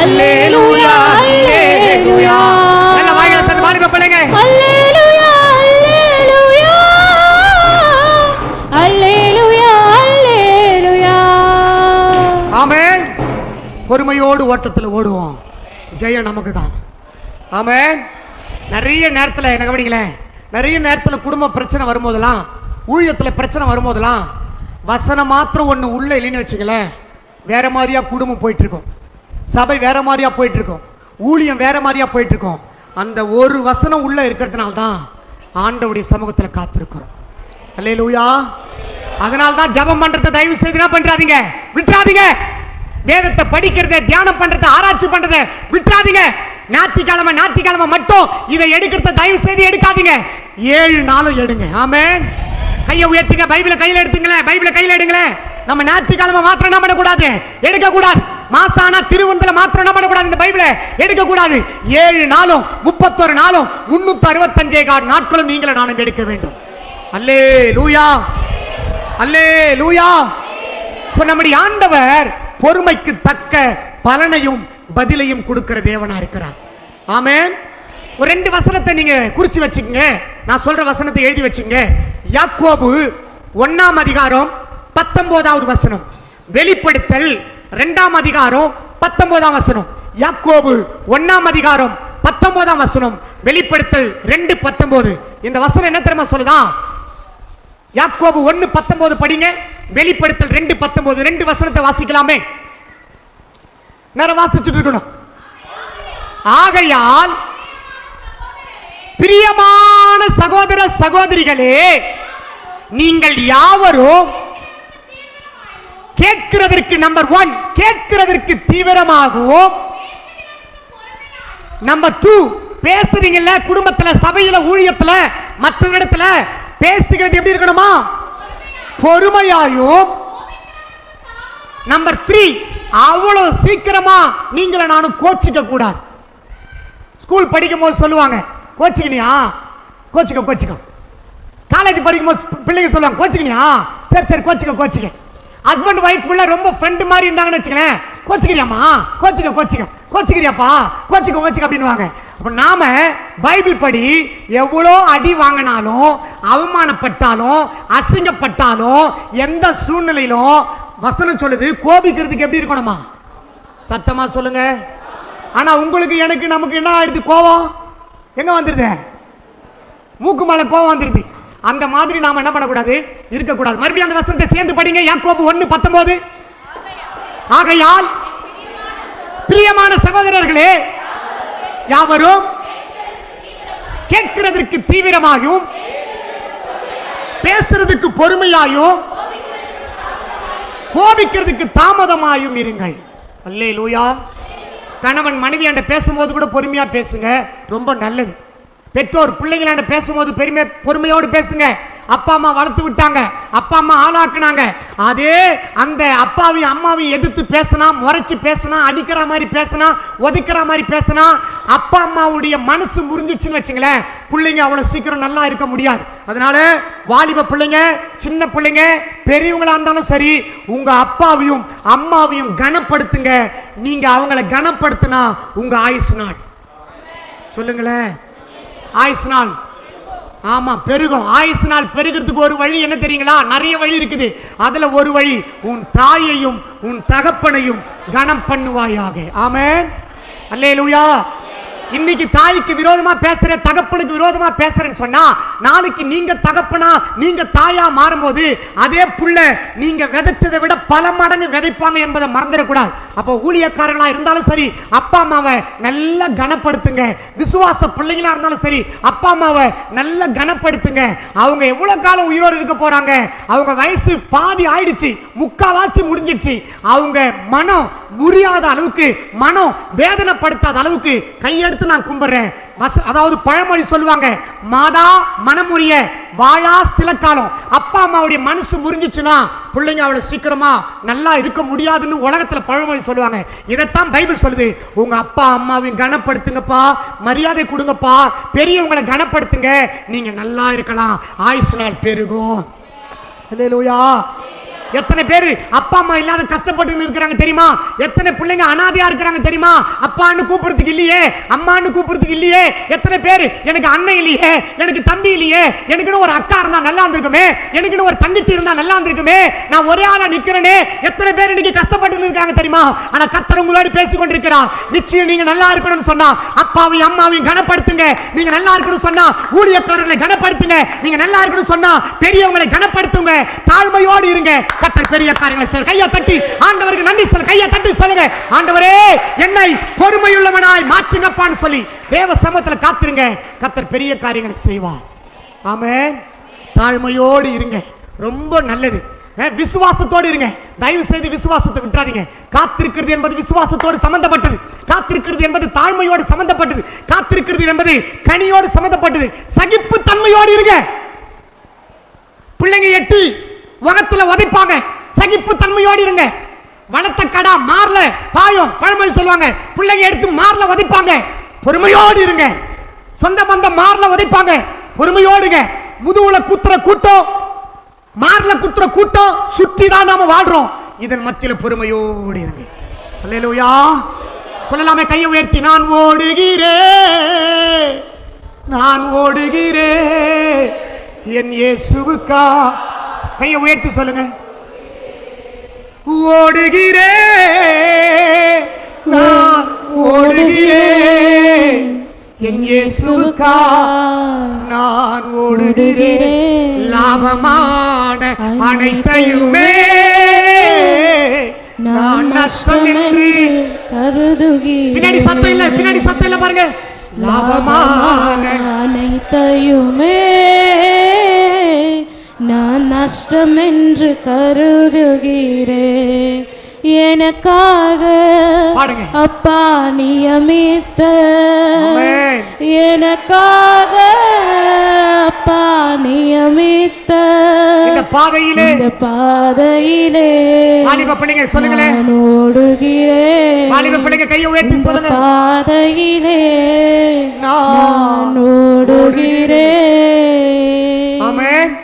அல்லேலூயா அல்லேலூயா. நல்ல வாயில தந்து பாடுங்க பிள்ளைங்க. அல்லேலூயா அல்லேலூயா அல்லேலூயா அல்லேலூயா. ஆமென். பொறுமையோடு ஓட்டத்தில் ஓடுவோம், ஜெயம் நமக்கு தான். ஆமென். நிறைய நேரத்தில் என்ன கவனிங்களேன், நிறைய நேரத்தில் குடும்ப பிரச்சனை வரும்போதெல்லாம், ஊழியத்தில் பிரச்சனை வரும்போதெல்லாம் வசனம் மாத்திரம் ஒன்று உள்ள இல்லைன்னு வச்சுங்களேன், வேற மாதிரியா குடும்பம் போயிட்டு இருக்கும், சபை வேற மாதிரியா போயிட்டு இருக்கும், ஊழியம் வேற மாதிரியா போயிட்டு இருக்கும். அந்த ஒரு வசனம் உள்ள இருக்கிறதுனால தான் ஆண்டவருடைய சமூகத்தில் காத்திருக்கிறோம். அல்லேலூயா. அதனால தான் ஜெபம் பண்றதை தயவு செய்து என்ன பண்றாதீங்க, விட்டுறாதீங்க. வேதத்தை படிக்கிறத, தியானம் பண்றத, ஆராய்ச்சி பண்றத விட்டுறாதீங்க. ஞாயிற்றுக்கிழமை மட்டும் இதை எடுக்கிறத தயவு செய்து எடுக்காதீங்க. 7 நாளும் எடுங்க. ஆமென். கையை உயர்த்துங்க. பைபிளை கையில் எடுத்துங்களேன், பைபிளை கையில் எடுங்களேன். நம்ம ஞாயிற்றுக்கிழமை மாத்திரம் என்ன பண்ணக்கூடாது, எடுக்கக்கூடாது. மாசானா திருவந்தல மாத்திரம் என்ன பண்ணக்கூடாது, இந்த பைபிளை எடுக்கக்கூடாது. 7 நாளும் 31 நாளும் 365 நாட்களும் நீங்களும் நானும் எடுக்க வேண்டும். அல்லேலூயா அல்லேலூயா. நம்முடைய ஆண்டவர் பொறுமைக்கு தக்க பலனையும் பதிலையும் கொடுக்கிற தேவனா இருக்கிறார். ஆமென். ஒரு 2 வசனத்தை நீங்க குறிச்சு வச்சுக்கங்க. நான் சொல்ற வசனத்தை எழுதி வச்சுங்க. யாக்கோபு 1ஆம் அதிகாரம் 19வது வசனம், வெளிப்படுத்தல் 2ஆம் அதிகாரம் 19ஆம் வசனம். யாக்கோபு 1ஆம் அதிகாரம் 19ஆம் வசனம், வெளிப்படுத்தல் 2:19. இந்த வசனம் என்ன தெரியுமா சொல்லுதா? யாக்கோபு 1:19 படிங்க, வெளிப்படுத்தல் 2:19. 2 வசனத்தை வாசிக்கலாமே, நேரம் வாசிச்சுட்டு இருக்கணும். ஆகையால் பிரியமான சகோதர சகோதரிகளே, நீங்கள் யாவரும் கேட்கிறதற்கு நம்பர் 1 கேட்கிறதற்கு தீவிரமாகவும், நம்பர் 2 பேசுறீங்கல்ல, குடும்பத்துல, சபையில, ஊழியத்துல, மற்ற இடத்துல பேசுகிறது எப்படி இருக்கணுமா, பொறுமையாயும். நம்பர் 3 அவ்வளவு சீக்கிரமா நீங்கள நானும் கோச்சிக்க கூடாது. ஸ்கூல் படிக்கும் போது சொல்லுவாங்க, கோச்சிக்கணியா, கோச்சிக்கோ. காலேஜ் படிக்கும் போது பிள்ளைங்க சொல்லுவாங்க, கோச்சிக்கணியா, சரி சரி கோச்சிக்க ஹஸ்பண்ட் ஒய்ஃப்குள்ள ரொம்ப ஃப்ரெண்ட் மாதிரி இருந்தாங்கன்னு வச்சுக்கலேன், கோச்சிக்கிறியாமா, கோச்சிக்கிறியாப்பா, கோச்சிக்க அப்படின்வாங்க. அப்ப நாம பைபிள் படி எவ்வளோ அடி வாங்கினாலும், அவமானப்பட்டாலும், அசிங்கப்பட்டாலும், எந்த சூழ்நிலையிலும் வசனம் சொல்லுது கோபிக்கிறதுக்கு எப்படி இருக்கணுமா? சத்தமா சொல்லுங்க. ஆனா உங்களுக்கு எனக்கு நமக்கு என்ன ஆயிடுது? கோவம் எங்க வந்துருது? மூக்கு மேல கோவம் வந்துருது. அந்த மாதிரி நாம என்ன பண்ணக்கூடாது? இருக்கக்கூடாது. மறுபடியும் அந்த வசனத்தை சேர்ந்து படிங்க. யாக்கோபு 1:19. ஆகையால் பிரியமான சகோதரர்களே, யாவரும் கேட்கிறதற்கு தீவிரமாயும், பேசுறதுக்கு பொறுமையாயும், கோபிக்கிறதுக்கு தாமதமாயும் இருங்கள். அல்லேலூயா. கணவன் மனைவியாண்ட பேசும்போது கூட பொறுமையா பேசுங்க, ரொம்ப நல்லது. பெற்றோர் பிள்ளைங்களாண்ட பேசும்போது பொறுமையோடு பேசுங்க. அப்பா அம்மா வளர்த்து விட்டாங்க, அப்பா அம்மா ஆளாக்குனாங்க. அதே அந்த அப்பாவையும் அம்மாவையும் எதிர்த்து பேசினா, முறைச்சு பேசினா, அடிக்கிற மாதிரி பேசினா, ஒதுக்கிற மாதிரி பேசினா, அப்பா அம்மாவுடைய மனசு முறிஞ்சிச்சுன்னு வச்சுங்களேன், பிள்ளைங்க அவ்வளவு சீக்கிரம் நல்லா இருக்க முடியாது. அதனால வாலிப பிள்ளைங்க, சின்ன பிள்ளைங்க, பெரியவங்களா இருந்தாலும் சரி, உங்க அப்பாவையும் அம்மாவையும் கனப்படுத்துங்க. நீங்க அவங்கள கனப்படுத்தினா உங்க ஆயுசு நாள், சொல்லுங்களேன், ஆயுசு நாள் ஆமா பெருகும். ஆயுசு நாள் பெருகிறதுக்கு ஒரு வழி என்ன தெரியுங்களா? நிறைய வழி இருக்குது. அதுல ஒரு வழி, உன் தாயையும் உன் தகப்பனையும் கனம் பண்ணுவாயாக. ஆமென், அல்லேலூயா. இன்னைக்கு தாய்க்கு விரோதமா பேசுற, தகப்பனுக்கு விரோதமா பேசுறேன்னு சொன்னா, நாளைக்கு நீங்க தகப்பனா நீங்க தாயா மாறும்போது அதே புள்ள நீங்க விதைச்சதை விட பல மடங்கு விதைப்பாங்க என்பதை மறந்துடக்கூடாது. அப்போ ஊழியக்காரங்களா இருந்தாலும் சரி, அப்பா அம்மாவை நல்லா கனப்படுத்துங்க. விசுவாச பிள்ளைங்களா இருந்தாலும் சரி, அப்பா அம்மாவை நல்லா கனப்படுத்துங்க. அவங்க எவ்வளவு காலம் உயிரோடு இருக்க போறாங்க? அவங்க வயசு பாதி ஆயிடுச்சு, முக்காவாசி முடிஞ்சிடுச்சு. அவங்க மனம் முறியாத அளவுக்கு, மனம் வேதனைப்படுத்தாத அளவுக்கு கையெடுத்து நான் கும்பிடுறேன். அதாவது பழமொழி சொல்லுவாங்க, மாதா மனமுறிய வாழா சில காலம். அப்பா அம்மாவுடைய மனசு முறிஞ்சிச்சுன்னா பிள்ளைங்க அவ்வளவு சீக்கிரமா நல்லா இருக்க முடியாதுன்னு உலகத்துல பழமொழி சொல்லுவாங்க. இதைத்தான் பைபிள் சொல்லுது. உங்க அப்பா அம்மாவையும் கனப்படுத்துங்கப்பா, மரியாதை கொடுங்கப்பா, பெரியவங்களை கனப்படுத்துங்க, நீங்க நல்லா இருக்கலாம், ஆயுசு நாள் பெருகும். அல்லேலூயா. எத்தனை பேர் அப்பா அம்மா இல்லாத கஷ்டப்பட்டு இருக்கிறாங்க தெரியுமா? எத்தனை பிள்ளைங்க அனாதையா இருக்கிறாங்க தெரியுமா? அப்பான்னு கூப்பிடுறதுக்கு இல்லையே, அம்மான்னு கூப்பிடுறதுக்கு இல்லையே. எத்தனை பேர் எனக்கு அண்ணன் இல்லையே, எனக்கு தம்பி இல்லையே, எனக்குன்னு ஒரு அக்கா இருந்தா நல்லா இருந்திருக்குமே, எனக்குன்னு ஒரு தங்கச்சி இருந்தா நல்லா இருந்திருக்குமே, நான் ஒரே ஆளா நிக்கிறேனே. எத்தனை பேர் இன்னைக்கு கஷ்டப்பட்டு இருக்காங்க தெரியுமா? ஆனா கர்த்தர் உங்களோடு பேசிக் கொண்டிருக்கிறார். நிச்சயம் நீங்க நல்லா இருக்கணும்னு சொன்னா அப்பாவையும் அம்மாவையும் கனப்படுத்துங்க. நீங்க நல்லா இருக்கணும்னு சொன்னா ஊழியக்காரர்களை கனப்படுத்துங்க. நீங்க நல்லா இருக்கணும்னு சொன்னா பெரியவங்களை கனப்படுத்துங்க. தாழ்மையோடு இருங்க. கர்த்தர் பெரிய காரியங்களை செய்வார். கையை தட்டி ஆண்டவருக்கு நன்றி சொல்ல, கையை தட்டி சொல்லுங்க, ஆண்டவரே என்னை பொறுமையுள்ளவனாய் மாற்றுங்கப்பான்னு சொல்லி தேவ சமூகத்தில் காத்திருங்க. கர்த்தர் பெரிய காரியங்களை செய்வார். ஆமென். தாழ்மையோடு இருங்க, ரொம்ப நல்லது. விசுவாசத்தோடு இருங்க. தயவு செய்து விசுவாசத்தை விட்டுறாதீங்க. காத்திருக்கிறது என்பது விசுவாசத்தோடு சம்பந்தப்பட்டது. காத்திருக்கிறது என்பது தாழ்மையோடு சம்பந்தப்பட்டது. காத்திருக்கிறது என்பது கனியோடு சம்பந்தப்பட்டது. சகிப்பு தன்மையோடு இருங்க. பிள்ளைங்க எட்டி உலகத்துல உதைப்பாங்க, சகிப்பு தன்மையோடு இருங்க. வளர்த்த கடா மார்ல பாயும் பழமொழி சொல்லுவாங்க. பிள்ளைங்க எடுத்து மார்ல உதைப்பாங்க, பொறுமையோடு இருங்க. சொந்த பந்தம் மார்ல உதைப்பாங்க, பொறுமையோடுங்க. முதுகுல குத்துற கூட்டம், மார்ல குத்துற கூட்டம் சுற்றி தான் நாம வாழ்றோம். இதன் மத்தியில் பொறுமையோடு இருங்க. அல்லேலூயா. சொல்லலாமே கையை உயர்த்தி, நான் ஓடுகிறேன், நான் ஓடுகிறேன் என் இயேசுவுக்கா. கையை உயர்த்தி சொல்லுங்க, ஓடுகிறேன், நான் ஓடுகிறேன் என் இயேசுவுக்கா, நான் ஓடுகிறேன். லாபமான அனைத்தையுமே நான் நஷ்டம் என்று கருதுகிறேன். பின்னாடி சத்தம் இல்ல, பின்னாடி சத்தம் இல்ல பாருங்க. லாபமான அனைத்தையுமே நான் நஷ்டம் என்று கருதுகிறேன். எனக்காக அப்பா நியமித்த, எனக்காக அப்பா நியமித்த இந்த பாதையிலே, இந்த பாதையிலே வாலிப பிள்ளைங்க சொல்லுங்களே, நான் ஓடுகிறேன். வாலிப பிள்ளைங்க கையை உயர்த்தி சொல்லுங்க, பாதையிலே நான் ஓடுகிறேன். ஆமென்.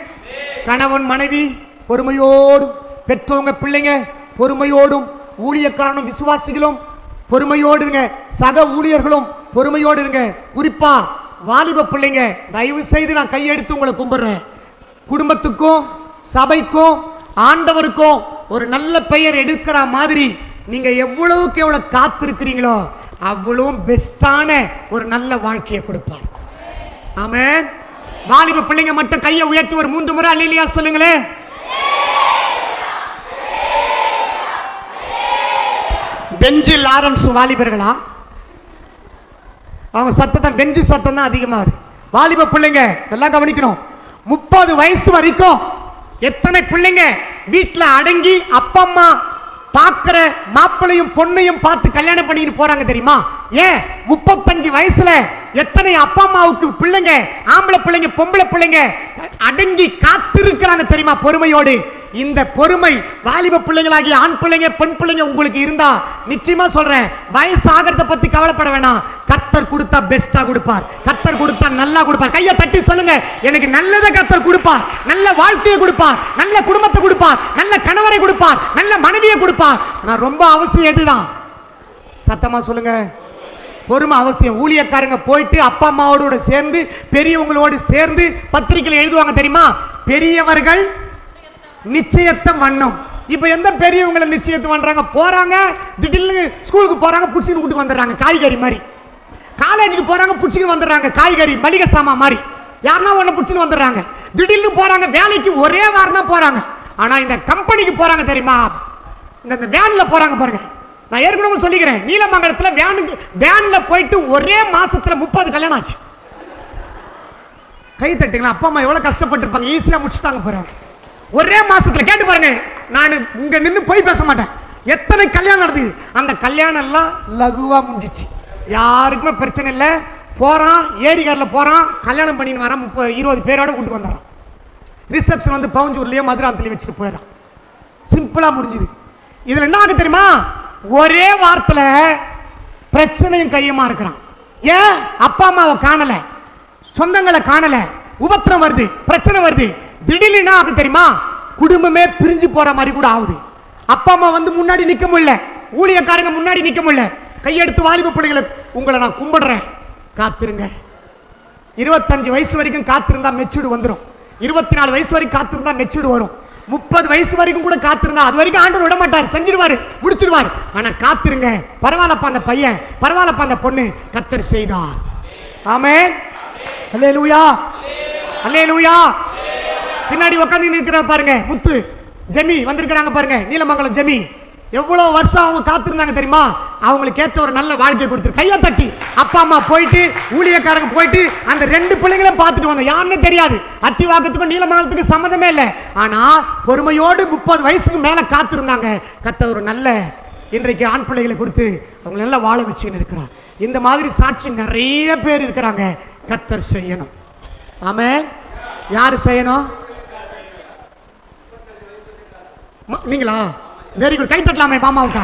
கணவன் மனைவி பொறுமையோடும், பெற்றவங்க பிள்ளைங்க பொறுமையோடும், ஊழியக்காரனும் விசுவாசிகளும் பொறுமையோடு இருங்க, சக ஊழியர்களும் பொறுமையோடு இருங்க. குறிப்பா வாலிப பிள்ளைங்க, தயவு செய்து நான் கையெடுத்து உங்களை கும்பிடுறேன். குடும்பத்துக்கும் சபைக்கும் ஆண்டவருக்கும் ஒரு நல்ல பெயர் எடுக்கிற மாதிரி நீங்க எவ்வளவுக்கு எவ்வளவு காத்திருக்கிறீங்களோ அவ்வளவு பெஸ்டான ஒரு நல்ல வாழ்க்கையை கொடுப்பார். ஆமென். வாலிப பிள்ளைங்க மட்டும் கையை உயர்த்தி ஒரு 3 முறை அல்லேலூயா சொல்லுங்களேன். பெஞ்சி லாரன்ஸ் வாலிபர்களா? அவங்க சத்தம் பெஞ்சு சத்தம் தான் அதிகமா வருது. வாலிப பிள்ளைங்க நல்லா கவனிக்கணும். 30 வயசு வரைக்கும் எத்தனை பிள்ளைங்க வீட்டில் அடங்கி அப்பா அம்மா பார்க்கிற மாப்பிளையும் பொண்ணையும் பார்த்து கல்யாணம் பண்ணிட்டு போறாங்க தெரியுமா? ஏன் 35 வயசுல எத்தனை அப்பா அம்மாவுக்கு பிள்ளைங்க, ஆம்பளை பிள்ளைங்க பொம்பளை பிள்ளைங்க அடங்கி காத்திருக்கிறாங்க தெரியுமா? பொறுமையோடு. இந்த பொறுமை வாலிப பிள்ளைங்களாகி ஆண் பிள்ளைங்க பெண் பிள்ளைங்க உங்களுக்கு இருந்தா நிச்சயமா சொல்றேன், வயசு ஆகிறத பத்தி கவலைப்பட வேணாம். கர்த்தர் கொடுத்தா பெஸ்டா கொடுப்பார், கர்த்தர் கொடுத்தா நல்லா கொடுப்பார். கையை தட்டி சொல்லுங்க, எனக்கு நல்லதை கர்த்தர் கொடுப்பார், நல்ல வாழ்க்கையை கொடுப்பார், நல்ல குடும்பத்தை கொடுப்பார், நல்ல கணவரை கொடுப்பார், நல்ல மனைவியை கொடுப்பார். நான் ரொம்ப அவசியம் எதுதான்? சத்தமா சொல்லுங்க, பொறுமை அவசியம். ஊழியக்காரங்க போயிட்டு அப்பா அம்மாவோட சேர்ந்து பெரியவங்களோடு சேர்ந்து பத்திரிகையில் எழுதுவாங்க தெரியுமா? பெரியவர்கள் நிச்சயத்தை வண்ணம். இப்ப எந்த பெரியவங்களை நிச்சயத்தை பண்றாங்க? போறாங்க, திடீர்னு ஸ்கூலுக்கு போறாங்க, புடிச்சிட்டு வீட்டுக்கு வந்துடுறாங்க காய்கறி மாதிரி. காலேஜுக்கு போறாங்க, புடிச்சிட்டு வந்துடுறாங்க காய்கறி மளிகை சாமா மாதிரி. யாருன்னா ஒண்ணு புடிச்சிட்டு வந்துடுறாங்க. திடீர்னு போறாங்க வேலைக்கு, ஒரே வாரம் தான் போறாங்க. ஆனா இந்த கம்பெனிக்கு போறாங்க தெரியுமா? இந்த வேன்ல போறாங்க பாருங்க. நான் ஏற்கனவே சொல்லிக்கிறேன், நீலமங்கலத்துல வேன்ல போயிட்டு ஒரே மாசத்துல 30 கல்யாணம் ஆச்சு. கை தட்டுங்களா? அப்பா அம்மா எவ்வளவு கஷ்டப்பட்டு இருப்பாங்க, ஈஸியா முடிச்சுட்டாங்க போறாங்க ஒரே மாசத்துல. கேட்டு பாருங்க, நான் இங்க நின்று போய் பேச மாட்டேன். எத்தனை கல்யாணம் நடக்குது, அந்த கல்யாணம் எல்லாம் லகுவா முடிஞ்சிச்சு, யாருக்குமே பிரச்சனை இல்லை. போறான், ஏரிகாரில் போறான், கல்யாணம் பண்ணின்னு வரான், 30-20 பேரோட கூட்டு வந்துடுறான். ரிசப்ஷன் வந்து பவுஞ்சூர்லயே மதுராந்தலையும் வச்சுட்டு போயிடறான். சிம்பிளா முடிஞ்சுது. இதுல என்ன ஆகுது தெரியுமா? ஒரே வாரத்துல பிரச்சனையும் கையமா இருக்கிறான். ஏன்? அப்பா அம்மாவை காணல, சொந்தங்களை காணல, உபத்திரம் வருது, பிரச்சனை வருது. திடீர்னு என்ன ஆகுது தெரியுமா? குடும்பமே பிரிஞ்சு போற மாதிரி கூட ஆகுது. அப்பா அம்மா வந்து முன்னாடி நிக்க முடியல, ஊழியக்காரங்க முன்னாடி நிக்க முடியல. கையெடுத்து வாலிப பிள்ளைகளை உங்களை நான் கும்பிடுறேன், காத்திருங்க. 25 வயசு வரைக்கும் காத்திருந்தா மெச்சூர்டு வந்துடும். 24 வயசு வரைக்கும் காத்திருந்தா மெச்சூர்டு வரும். 30 வயசு வரைக்கும் கூட காத்திருந்தா, அது வரைக்கும் ஆண்டவர் விட மாட்டார், செஞ்சிருவாரு, முடிச்சிடுவார். ஆனா காத்திருங்க. பரவாயில்லப்பா அந்த பையன், பரவாயில்லப்பா அந்த பொண்ணு, கர்த்தர் செய்தார். ஆமென். அல்லேலூயா, அல்லேலூயா. பின்னாடி உட்காந்து நிற்கிற பாருங்க, முத்து ஜெமி வந்திருக்கிறாங்க பாருங்க, நீலமங்கலம் ஜெமி. எவ்வளவு வருஷம் அவங்க காத்திருந்தாங்க தெரியுமா? அவங்களுக்கு ஏற்ற ஒரு நல்ல வாழ்க்கை கொடுத்துரு. கையை தட்டி. அப்பா அம்மா போயிட்டு, ஊழியக்காரங்க போயிட்டு, அந்த 2 பிள்ளைங்களும் பார்த்துட்டு வந்தோம். யாருன்னு தெரியாது, அத்திவாக்கத்துக்கும் நீலமங்கலத்துக்கு சம்மந்தமே இல்லை. ஆனா பொறுமையோடு 30 வயசுக்கு மேல காத்திருந்தாங்க. கர்த்தர் ஒரு நல்ல இன்றைக்கு ஆண் பிள்ளைகளை கொடுத்து அவங்க நல்லா வாழ வச்சுன்னு இருக்கிறார். இந்த மாதிரி சாட்சி நிறைய பேர் இருக்கிறாங்க. கர்த்தர் செய்யணும். ஆமென். யாரு செய்யணும்? நீங்களா? Very good. கை தட்டலாமே மாமாவுக்கா,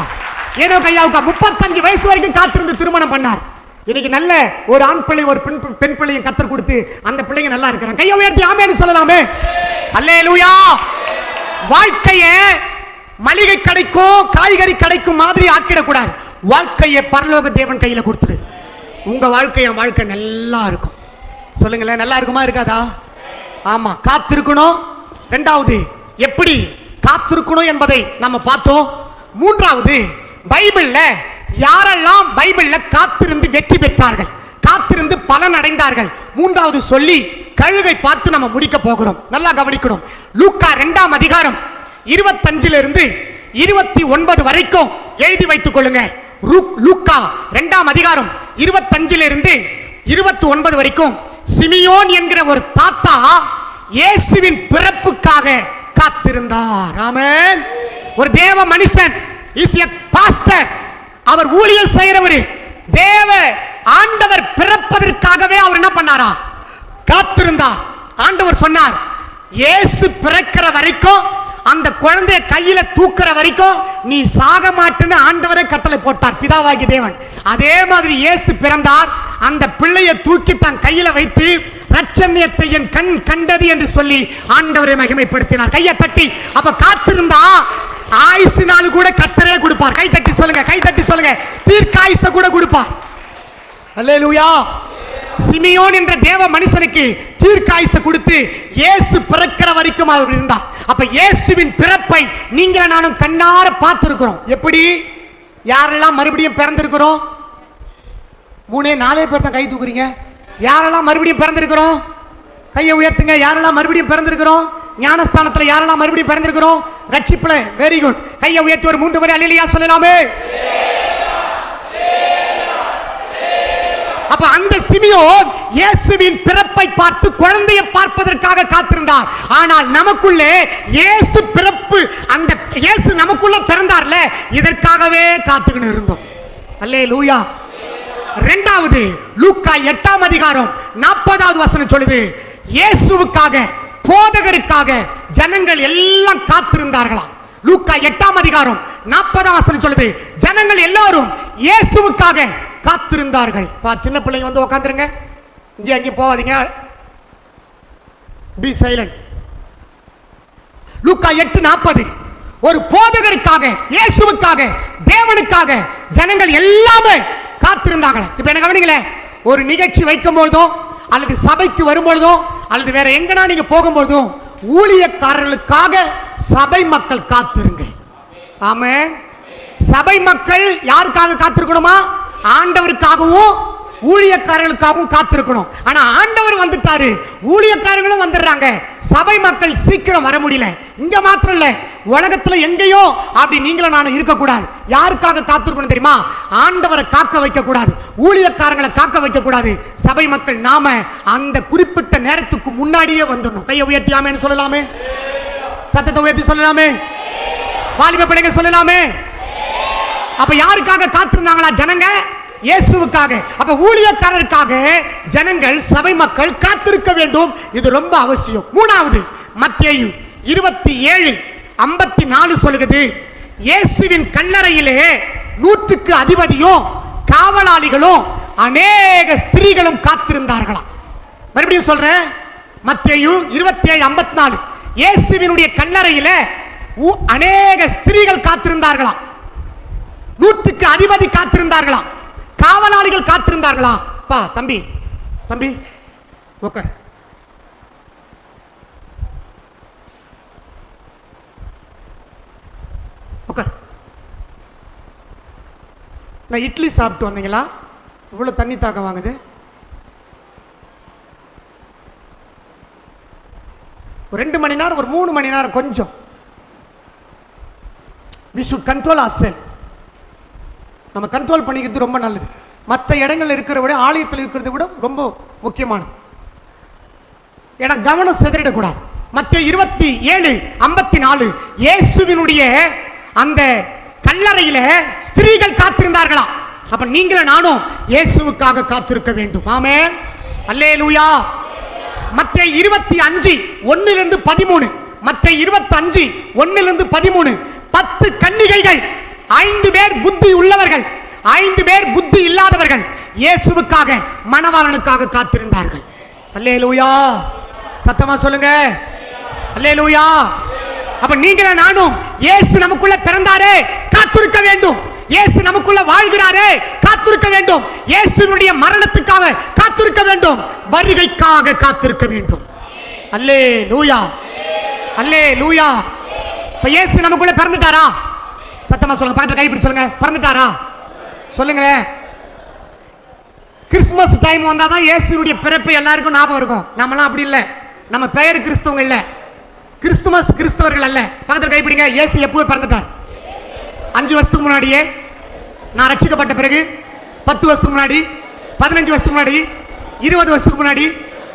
ஏனோ கையாவுக்கா. 35 வயசு வரைக்கும் காத்திருந்து திருமணம் பண்ணார். இன்னைக்கு நல்ல ஒரு ஆண் பிள்ளை, ஒரு பெண் பிள்ளையை கத்தர் கொடுத்து அந்த பிள்ளைங்க நல்லா இருக்கிறாங்க. கையை உயர்த்தி ஆமென்னு சொல்லலாமே. அல்லேலூயா. வாழ்க்கையை மளிகை கடைக்கும் காய்கறி கடைக்கும் மாதிரி ஆக்கிடக்கூடாது. வாழ்க்கையை பரலோக தேவன் கையில கொடுத்துடு. உங்க வாழ்க்கை என் வாழ்க்கை நல்லா இருக்கும். சொல்லுங்களேன், நல்லா இருக்குமா இருக்காதா? ஆமா, காத்திருக்கணும். 2வது எப்படி காத்திருக்கணும் என்பதை நம்ம பார்த்தோம். 3வது பைபிள்ல யாரெல்லாம் பைபிள்ல காத்திருந்து வெற்றி பெற்றார்கள், காத்திருந்து பலன் அடைந்தார்கள், 3வது சொல்லி கழுகை பார்த்து நம்ம முடிக்க போகிறோம். நல்லா கவனிக்கணும். லூக்கா 2ஆம் அதிகாரம் 25 29 வரைக்கும் எழுதி வைத்துக் கொள்ளுங்க. லூக்கா 2ஆம் அதிகாரம் 25 29 வரைக்கும் சிமியோன் என்கிற ஒரு தாத்தா இயேசுவின் பிறப்புக்காக காத்திருந்தார். ஆமென். ஒரு தேவ மனுஷன், இஸ் எ பாஸ்டர். அவர் ஊழியம் செய்கிறவர். தேவ ஆண்டவர் பிறப்பதற்காகவே அவர் என்ன பண்ணாரா? காத்திருந்தார். ஆண்டவர் சொன்னார், இயேசு பிறக்கிற வரைக்கும், அந்த குழந்தைய கையில தூக்குற வரைக்கும் நீ சாக மாட்டேன்னு ஆண்டவரே கட்டளை போட்டார், பிதாவாகிய தேவன். அதே மாதிரி இயேசு பிறந்தார். அந்த பிள்ளையை தூக்கி தன் கையில வைத்து ரட்சண்யத்தை என் கண் கண்டது என்று சொல்லி ஆண்டவரை மகிமைப்படுத்தினார். கையை தட்டி. அப்ப காத்திருந்தா ஆயுசு நாள் கூட கர்த்தரே கொடுப்பார். கை தட்டி சொல்லுங்க, கை தட்டி சொல்லுங்க. தீர்க்காயுச கூட கொடுப்பார். அல்லேலூயா. சிமியோன் என்ற தேவ மனுஷனுக்கு தீர்க்காயுச கொடுத்து இயேசு பிறக்கிற வரைக்கும் அவர் இருந்தார். அப்ப இயேசுவின் பிறப்பை நீங்கள நானும் கண்ணார பார்த்திருக்கிறோம். எப்படி? யாரெல்லாம் மறுபடியும் பிறந்திருக்கிறோம்? 3-4 பேர் தான் கை தூக்குறீங்க. யாரெல்லாம் மறுபடியும் பிறந்திருக்கிறோம்? கையை உயர்த்துங்க. யாரெல்லாம் மறுபடியும் பிறந்திருக்கிறோம்? ஞானஸ்தானத்துல யாரெல்லாம் மறுபடியும் பிறந்திருக்கிறோம்? ரட்சிப்புல வெரி குட். கையை உயர்த்தி ஒரு 3 முறை அல்லேலூயா சொல்லலாமே. அப்ப அந்த சிமியோன் இயேசுவின் பிறப்பை பார்த்து குழந்தையை பார்ப்பதற்காக காத்திருந்தார். ஆனால் நமக்குள்ளே இயேசு பிறப்பு, அந்த இயேசு நமக்குள்ள பிறந்தார்ல, இதற்காகவே காத்துக்கிட்டு இருந்தோம். அல்லேலூயா. இரண்டாவது லூக்கா 8ஆம் அதிகாரம் 40வது வசனம் சொல்லுது, இயேசுவுக்காக போதகருக்காக ஜனங்கள் எல்லாம் காத்திருந்தார்களாம். லூக்கா 8ஆம் அதிகாரம் 40ஆம் வசனம் சொல்லுது, ஜனங்கள் எல்லாரும் இயேசுவுக்காக காத்திருந்தார்கள். சின்ன பிள்ளைங்க வந்து உட்காந்துருங்க, இங்கே அங்கே போவாதீங்க, பி சைலண்ட். லூக்கா 8:40 ஒரு போதகருக்காக, இயேசுவுக்காக, தேவனுக்காக ஜனங்கள் எல்லாமே காத்திருந்தாங்க. இப்ப என்ன கவனிங்களே, ஒரு நிகழ்ச்சி வைக்கும் பொழுதும் அல்லது சபைக்கு வரும்பொழுதும் அல்லது வேற எங்கனா நீங்க போகும்பொழுதும் ஊழியக்காரர்களுக்காக சபை மக்கள் காத்திருங்க. ஆமென். சபை மக்கள் யாருக்காக காத்திருக்கணுமா? ஆண்டவருக்காகவும் ஊழியக்காரர்களுக்காகவும் காத்திருக்கணும். ஆனா ஆண்டவர் வந்துட்டாரு, ஊழியக்காரர்களும் வந்துடுறாங்க, சபை மக்கள் சீக்கிரம் வர முடியல. இங்க மாத்திரம் இல்ல, உலகத்துல எங்கேயோ அப்படி நீங்களும் நானும் இருக்கக்கூடாது. யாருக்காக காத்திருக்கணும் தெரியுமா? ஆண்டவரை காக்க வைக்க கூடாது, ஊழியக்காரங்களை காக்க வைக்க கூடாது. சபை மக்கள் நாம அந்த குறிப்பிட்ட நேரத்துக்கு முன்னாடியே வந்துடணும். கையை உயர்த்தியாமேன்னு சொல்லலாமே, சத்தத்தை உயர்த்தி சொல்லலாமே, வாலிப பிள்ளைங்க சொல்லலாமே. அப்ப யாருக்காக காத்திருந்தாங்களா ஜனங்க? இயேசுவுக்காக. அப்ப ஊழியக்காரருக்காக ஜனங்கள், சபை மக்கள் காத்திருக்க வேண்டும். இது ரொம்ப அவசியம். மூணாவது மத்தேயு 27:54 சொல்லுகிறது, இயேசுவின் கல்லறையிலே 100க்கு அதிபதியும் காவலாளிகளும் அநேக ஸ்திரீகளும் காத்திருந்தார்களாம். மறுபடியும் சொல்றேன், மத்தேயு 27:54 இயேசுவினுடைய கல்லறையிலே அநேக ஸ்திரீகள் காத்திருந்தார்களாம், 100க்கு அதிபதி காத்திருந்தார்களாம், காவலாளிகள் காத்திருந்தார்களா? பா தம்பி தம்பி உட்கார். உட்கார். நான் இட்லி சாப்பிட்டு வந்தீங்களா? இவ்வளவு தண்ணி தாக்கம் வாங்குது. ஒரு 2 மணி நேரம், ஒரு 3 மணி நேரம் கொஞ்சம் we should control ourselves. நம்ம கண்ட்ரோல் பண்ணிக்கிறது ரொம்ப நல்லது. மற்ற இடங்கள் இருக்கிற விட, ஆலயத்தில் இருக்கிறத விட ரொம்ப முக்கியமானது. ஏன்னா கவனம் சிதறிடக்கூடாது. மத்தேயு 27:54 இயேசுவினுடைய அந்த கல்லறையில ஸ்திரீகள் காத்திருந்தார்களா? அப்ப நீங்களும் நானும் இயேசுவுக்காக காத்திருக்க வேண்டும். ஆமென். அல்லேலூயா. மத்தேயு 25:1-13 மத்தேயு 25:1-13 10 கன்னிகைகள், 5 பேர் புத்தி உள்ளவர்கள், 5 பேர் புத்தி இல்லாதவர்கள் இயேசுவுக்காக, மணவாளனுக்காக காத்திருந்தார்கள். அல்லேலூயா. சத்தமா சொல்லுங்க, அல்லேலூயா. அப்ப நீங்களே நானும் இயேசு நமக்குள்ள பிறந்தாரே, காத்திருக்க வேண்டும். இயேசு நமக்குள்ள வாழ்கிறாரே, காத்திருக்க வேண்டும். இயேசுவினுடைய மரணத்துக்காக காத்திருக்க வேண்டும், வருகைக்காக காத்திருக்க வேண்டும். அல்லேலூயா, அல்லேலூயா. இப்ப இயேசு நமக்குள்ள பிறந்துட்டாரா? சத்தமா சொல்லுங்க, பக்கத்துல கைப்பிடி சொல்லுங்க, பிறந்துட்டாரா? சொல்லுங்களேன். கிறிஸ்துமஸ் டைம் வந்தாதான் இயேசுனுடைய பிறப்பு எல்லாருக்கும் ஞாபகம் இருக்கும். நம்மலாம் அப்படி இல்லை, நம்ம பெயர் கிறிஸ்தவங்க இல்லை, கிறிஸ்துமஸ் கிறிஸ்தவர்கள் அல்ல. பக்கத்தில் கைப்பிடிங்க. இயேசு எப்பவே பிறந்துட்டார். 5 வருஷத்துக்கு முன்னாடியே, நான் ரட்சிக்கப்பட்ட பிறகு 10 வருஷத்துக்கு முன்னாடி, 15 வருஷத்துக்கு முன்னாடி, 20 வருஷத்துக்கு முன்னாடி,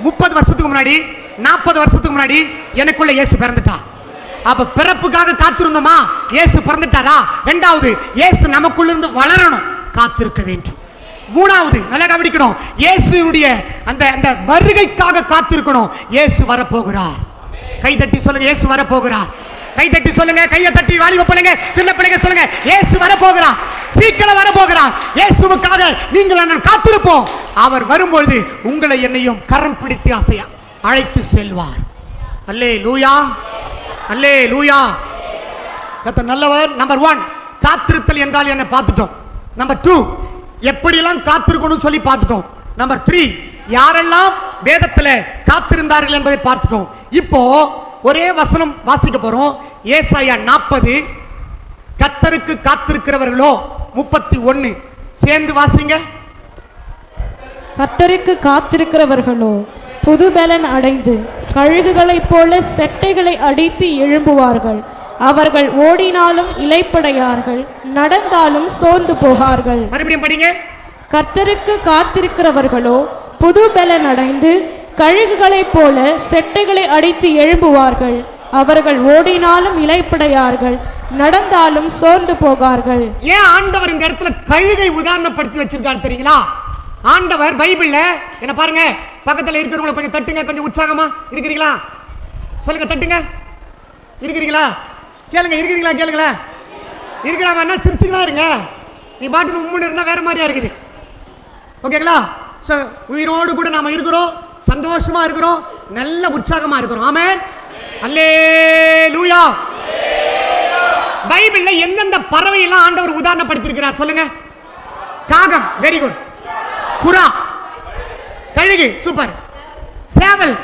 30 வருஷத்துக்கு முன்னாடி, 40 வருஷத்துக்கு முன்னாடி எனக்குள்ள இயேசு பிறந்துட்டார். அப்ப பிறப்புக்காக காத்திருந்தோமா? இயேசு பிறந்துட்டாரா? இரண்டாவது, இயேசு நமக்குள்ள இருந்து வளரணும், காத்திருக்க வேண்டும். மூணாவது, நல்லா கவனிக்கணும், இயேசுடைய அந்த அந்த வருகைக்காக காத்திருக்கணும். இயேசு வரப்போகிறார். கை தட்டி சொல்லுங்க, இயேசு வரப்போகிறார். கை தட்டி சொல்லுங்க, கையை தட்டி வாலிப பிள்ளைங்க, சின்ன பிள்ளைங்க சொல்லுங்க, இயேசு வர போகிறார், சீக்கிரம் வர போகிறார். இயேசுவுக்காக நீங்கள் நான் காத்திருப்போம். அவர் வரும்பொழுது உங்களை என்னையும் கரம் பிடித்து ஆசையா அழைத்து செல்வார். அல்லேலூயா, அல்லேலூயா. கர்த்தர் நல்லவர். நம்பர் 1 காத்திருத்தல் என்றால் என்ன பார்த்துட்டோம். நம்பர் 2 எப்படியெல்லாம் காத்திருக்கணும் சொல்லி பார்த்துட்டோம். நம்பர் 3 யாரெல்லாம் வேதத்தில் காத்திருந்தார்கள் என்பதை பார்த்துட்டோம். இப்போ ஒரே வசனம் வாசிக்க போறோம். ஏசாயா 40 கர்த்தருக்கு காத்திருக்கிறவர்களோ 31 சேர்ந்து வாசிங்க. கர்த்தருக்கு காத்திருக்கிறவர்களோ புதுபலன் அடைந்து கழுகுகளைப் போல செட்டைகளை அடித்து எழும்புவார்கள். அவர்கள் ஓடினாலும் இளைப்படையார்கள், நடந்தாலும் சோர்ந்து போகார்கள். மறுபடியும் படிங்க. கர்த்தருக்கு காத்திருக்கிறவர்களோ புதுபலன் அடைந்து கழுகுகளைப் போல செட்டைகளை அடித்து எழும்புவார்கள். அவர்கள் ஓடினாலும் இளைப்படையார்கள், நடந்தாலும் சோர்ந்து போகார்கள். ஏன் ஆண்டவர் இந்த இடத்துல கழுகை உதாரணப்படுத்தி வச்சிருக்காரு தெரியுங்களா? ஆண்டவர் பைபிள்ல என்ன பாருங்க, பக்கத்தில் இருக்கிறவங்களை கொஞ்சம் தட்டுங்க, கொஞ்சம் உற்சாகமா இருக்கிறீங்களா சொல்லுங்க, தட்டுங்க. இருக்கிறீங்களா கேளுங்க, இருக்கிறீங்களா கேளுங்களா. இருக்கிறாம சிரிச்சுங்களா இருங்க. நீ பாட்டு உண்மைன்னு இருந்தா வேற மாதிரியா இருக்குது. ஓகேங்களா? உயிரோடு கூட நாம இருக்கிறோம், சந்தோஷமா இருக்கிறோம், நல்ல உற்சாகமா இருக்கிறோம். ஆமென், அல்லேலூயா. பைபிள்ல எந்தெந்த பறவை எல்லாம் ஆண்டவர் உதாரணப்படுத்தி இருக்கிறார் சொல்லுங்க. காகம், வெரி குட். புறா, கழுகு, சூப்பர். சேவல்,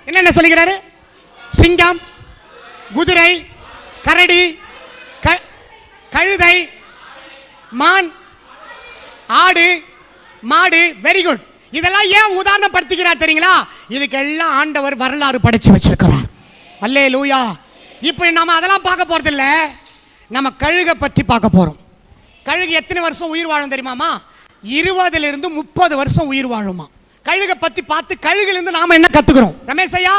என்னென்ன சொல்லுகிறாரு? சிங்கம், குதிரை, கரடி, கழுதை, மான், ஆடு, மாடு. Very good. இதெல்லாம் ஏன் உதாரணம் படுத்துகிறார் தெரியுங்களா? இதுக்கெல்லாம் ஆண்டவர் வரலாறு படைச்சு வச்சிருக்கிறார். அல்லேலூயா. இப்போ நாம அதெல்லாம் பார்க்க போறது இல்ல, நம்ம கழுகை பற்றி பார்க்க போறோம். கழுகு எத்தனை வருஷம் உயிர் வாழும் தெரியுமாமா? 20 to 30 வருஷம் உயிர் வாழுமா. கழுகை பற்றி பார்த்து கழுகிலிருந்து நாம என்ன கத்துக்கிறோம்? ரமேஷ் ஐயா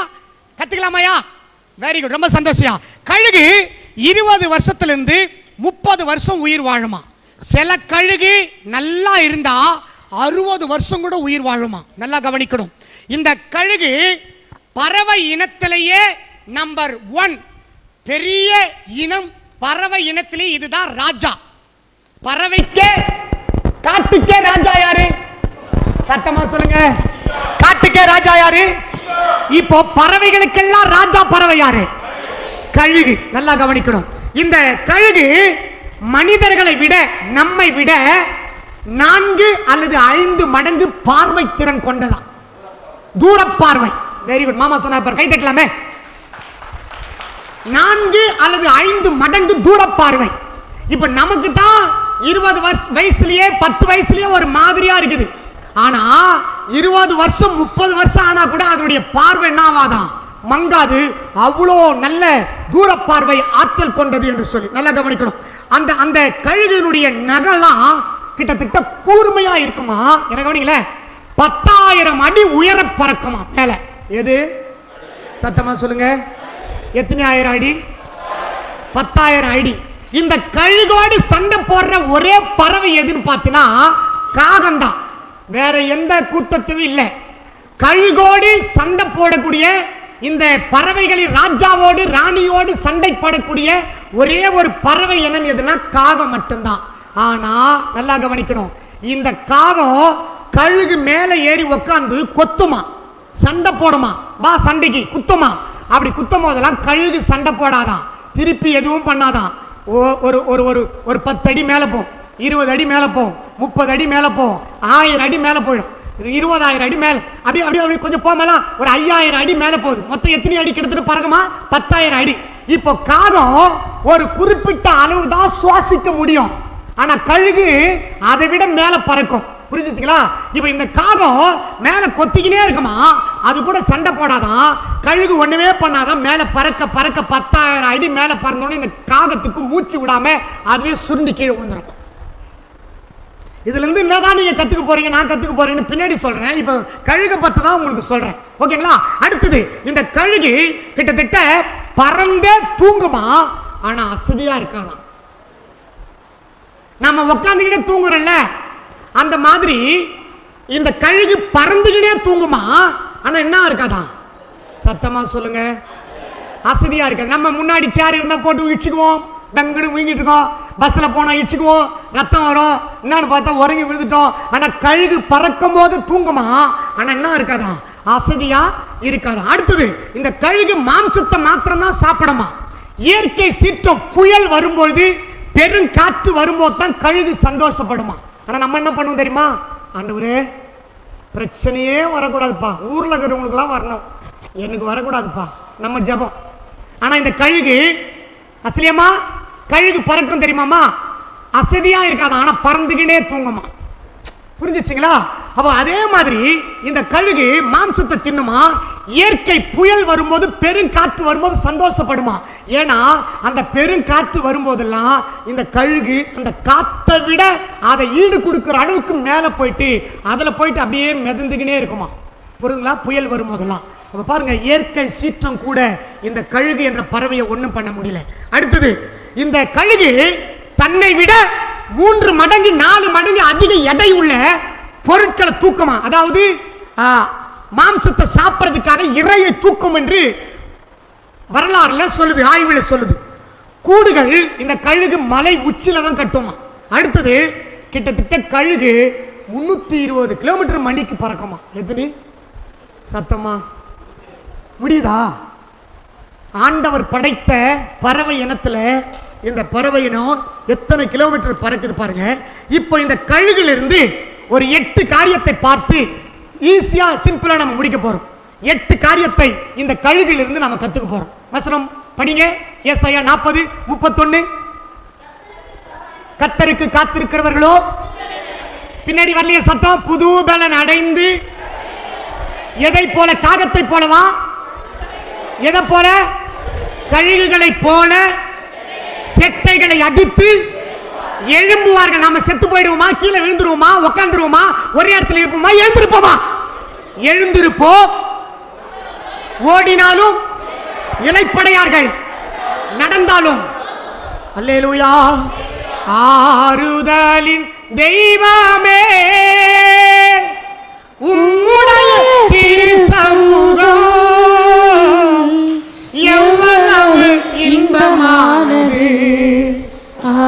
கத்துக்கலாமாயா? வெரி குட், ரொம்ப சந்தோஷம். கழுகு 20 வருஷத்திலிருந்து 30 வருஷம் உயிர் வாழுமா. சில கழுகு நல்லா இருந்தா 60 வருஷம் கூட உயிர் வாழுமா. நல்லா கவனிக்கணும். இந்த கழுகு பறவை இனத்திலேயே நம்பர் 1 பெரிய இனம். பறவை இனத்திலே இதுதான் ராஜா. பறவைக்கே காட்டுக்கே ராஜா யாரு? சத்தமா சொல்லுங்க. காட்டுக்கே ராஜா யாரு? இப்போ பறவைகளுக்கெல்லாம் ராஜா பறவை யாரு? கழுகு. நல்லா கவனிக்கணும். இந்த கழுகு மனிதர்களை விட, நம்மை விட 4 அல்லது 5 மடங்கு பார்வை திறன் கொண்டதா. தூர பார்வை. Very good. மாமா சொன்னா கை தட்டலாமே. 4 அல்லது 5 மடங்கு தூர பார்வை. இப்ப நமக்கு தான் 20 வயசுலயே 10 வயசுலயே ஒரு மாதிரியா இருக்குது. ஆனா 20 வருஷம் 30 வருஷம் ஆனா கூட அதனுடைய பார்வை என்ன ஆகாதான், மங்காது. அவ்வளோ நல்ல தூர பார்வை ஆற்றல் கொண்டது என்று சொல்லி நல்லா கவனிக்கணும். அந்த அந்த கழுகினுடைய நகலாம் கிட்டத்தட்ட கூர்மையா இருக்குமா. என்ன கவனிக்கல, 10,000 அடி உயர பறக்குமா மேல. எது? சத்தமா சொல்லுங்க. எத்தனை ஆயிரம் அடி? 10,000 அடி. இந்த கழுகோடு சண்டை போடுற ஒரே பறவை எதுன்னு பார்த்தீங்கன்னா காகம்தான். வேற எந்த கூட்டத்துக்கும் இல்லை. கழுகோடு சண்டை போடக்கூடிய, இந்த பறவைகளின் ராஜாவோடு ராணியோடு சண்டை போடக்கூடிய ஒரே ஒரு பறவை இனம் எதுனா காகம் மட்டும்தான். ஆனா நல்லா கவனிக்கணும், இந்த காகம் கழுகு மேல ஏறி உட்காந்து கொத்துமா, சண்டை போடுமா, வா சண்டைக்கு குத்துமா. அப்படி குத்தும் போதெல்லாம் கழுகு சண்டை போடாதான், திருப்பி எதுவும் பண்ணாதான். ஒரு ஒரு ஒரு 10 அடி மேல போ, 20 அடி மேல போ, 30 அடி மேல போ, 1000 அடி மேல போயிடும், 20,000 அடி மேல, அப்படி அப்படி அப்படி கொஞ்சம் போகலாம், ஒரு 5,000 அடி மேல போகுது. மொத்தம் எத்தனை அடி கிட்டத்தட்ட பறக்குமா? 10,000 அடி. இப்போ காகம் ஒரு குறிப்பிட்ட அளவு தான் சுவாசிக்க முடியும். ஆனா கழுகு அதை விட மேல பறக்கும். புரிஞ்சுச்சுங்களா? இப்போ இந்த காகம் மேல கொத்திக்கினே இருக்குமா, அது கூட சண்டை போடாதான், கழுகு ஒண்ணுமே பண்ணாதான், மேல பறக்க பறக்க 10,000 அடி மேல பறந்தோடனே இந்த காகத்துக்கு மூச்சு விடாம அதுவே சுருண்டு கீழே விழுந்துரும். இதுல இருந்து என்னதான் நீங்க கத்துக்க போறீங்க, நான் கத்துக்க போறேன்னு பின்னாடி சொல்றேன். இப்போ கழுகை பற்றி தான் உங்களுக்கு சொல்றேன். ஓகேங்களா? அடுத்தது, இந்த கழுகு கிட்டத்தட்ட பறந்தே தூங்குமா, ஆனா அசதியா இருக்காதான். நம்ம உட்காந்துக்கிட்டே தூங்குறோம்ல, அந்த மாதிரி இந்த கழுகு பறந்துக்கிட்டே தூங்குமா, ஆனா என்ன இருக்காதான்? சத்தமா சொல்லுங்க, அசதியா இருக்காது. நம்ம முன்னாடி சேர் இருந்தா போட்டு இடிச்சுக்குவோம், டங்குன்னு வீங்கிட்டு இருக்கோம், பஸ்ல போனா இடிச்சுக்குவோம், ரத்தம் வரும், என்னன்னு பார்த்தா உறங்கி விழுந்துட்டோம். ஆனா கழுகு பறக்கும் போது தூங்குமா, ஆனா என்ன இருக்காதான்? அசதியா இருக்காது. அடுத்தது, இந்த கழுகு மாம்சத்தை மாத்திரம் தான் சாப்பிடுமா. இயற்கை சீற்றம் புயல் வரும்பொழுது, பெருங்காற்று வரும்போது தான் கழுகு சந்தோஷப்படுமா. ஆனா நம்ம என்ன பண்ணுவோம் தெரியுமா? ஆண்டவரே பிரச்சனையே வரக்கூடாதுப்பா, ஊர்ல இருக்கிறவங்களுக்குலாம் வரணும், எனக்கு வரக்கூடாதுப்பா, நம்ம ஜெபம். ஆனா இந்த கழுகு அசலியமா, கழுகு பறக்கும் தெரியுமாமா, அசதியா இருக்காது, ஆனா பறந்துகிட்டே தூங்குமா. புரிஞ்சிச்சுங்களா? அப்போ அதே மாதிரி இந்த கழுகு மாம்சத்தை தின்னுமா, இயற்கை புயல் வரும்போது பெருங்காற்று வரும்போது சந்தோஷப்படுமா. ஏன்னா அந்த பெருங்காற்று வரும்போதெல்லாம் இந்த கழுகு அந்த காற்றை விட அதை ஈடு கொடுக்குற அளவுக்கு மேலே போயிட்டு அதில் போயிட்டு அப்படியே மிதந்துக்கினே இருக்குமா. புரியுதுங்களா? புயல் வரும்போதெல்லாம். அப்போ பாருங்க, இயற்கை சீற்றம் கூட இந்த கழுகு என்ற பறவையை ஒன்றும் பண்ண முடியல. அடுத்தது, இந்த கழுகு தன்னை விட 3 மடங்கு 4 மடங்கு அதிக எடை உள்ள பொருட்களை தூக்குமா. அதாவது மாம்சத்தை சாப்பிட்றதுக்காக இறையை தூக்கும் என்று வரலாறுல சொல்லுது, ஆய்வுல சொல்லுது. கூடுகள் இந்த கழுகு மலை உச்சில தான் கட்டுமா. அடுத்தது, கிட்டத்தட்ட கழுகு 320 கிலோமீட்டர் மணிக்கு பறக்குமா. எத்தனை? சத்தமா முடியுதா? ஆண்டவர் படைத்த பறவை இனத்துல இந்த பறவை இனம் எத்தனை கிலோமீட்டர் பறக்குது பாருங்க. இப்போ இந்த கழுகிலிருந்து ஒரு 8 காரியத்தை பார்த்து ஈஸியா சிம்பிளா நம்ம முடிக்க போறோம். 8 காரியத்தை இந்த கழுகிலிருந்து நம்ம கத்துக்க போறோம். வசனம் படிங்க, ஏசாயா 40:31. கர்த்தருக்கு காத்திருக்கிறவர்களோ, பின்னாடி வரலையே சத்தம், புது பலன் அடைந்து எதை போல? காகத்தை போலவா? எதை போல? கழுகுகளை போல செட்டைகளை அடித்து எழும்புவார்கள். நாம செத்து போயிடுவோமா? கீழே விழுந்துருவோமா? உட்காந்துருவோமா? ஒரே இடத்துல இருப்போமா? எழுந்திருப்போமா? எழுந்திருப்போம். ஓடினாலும் இளைப்படையார்கள், நடந்தாலும். அல்லேலூயா. ஆறுதலின் தெய்வமே, உம்முடைய திருச்சமூகம் எவ்வளவு இன்பமானது.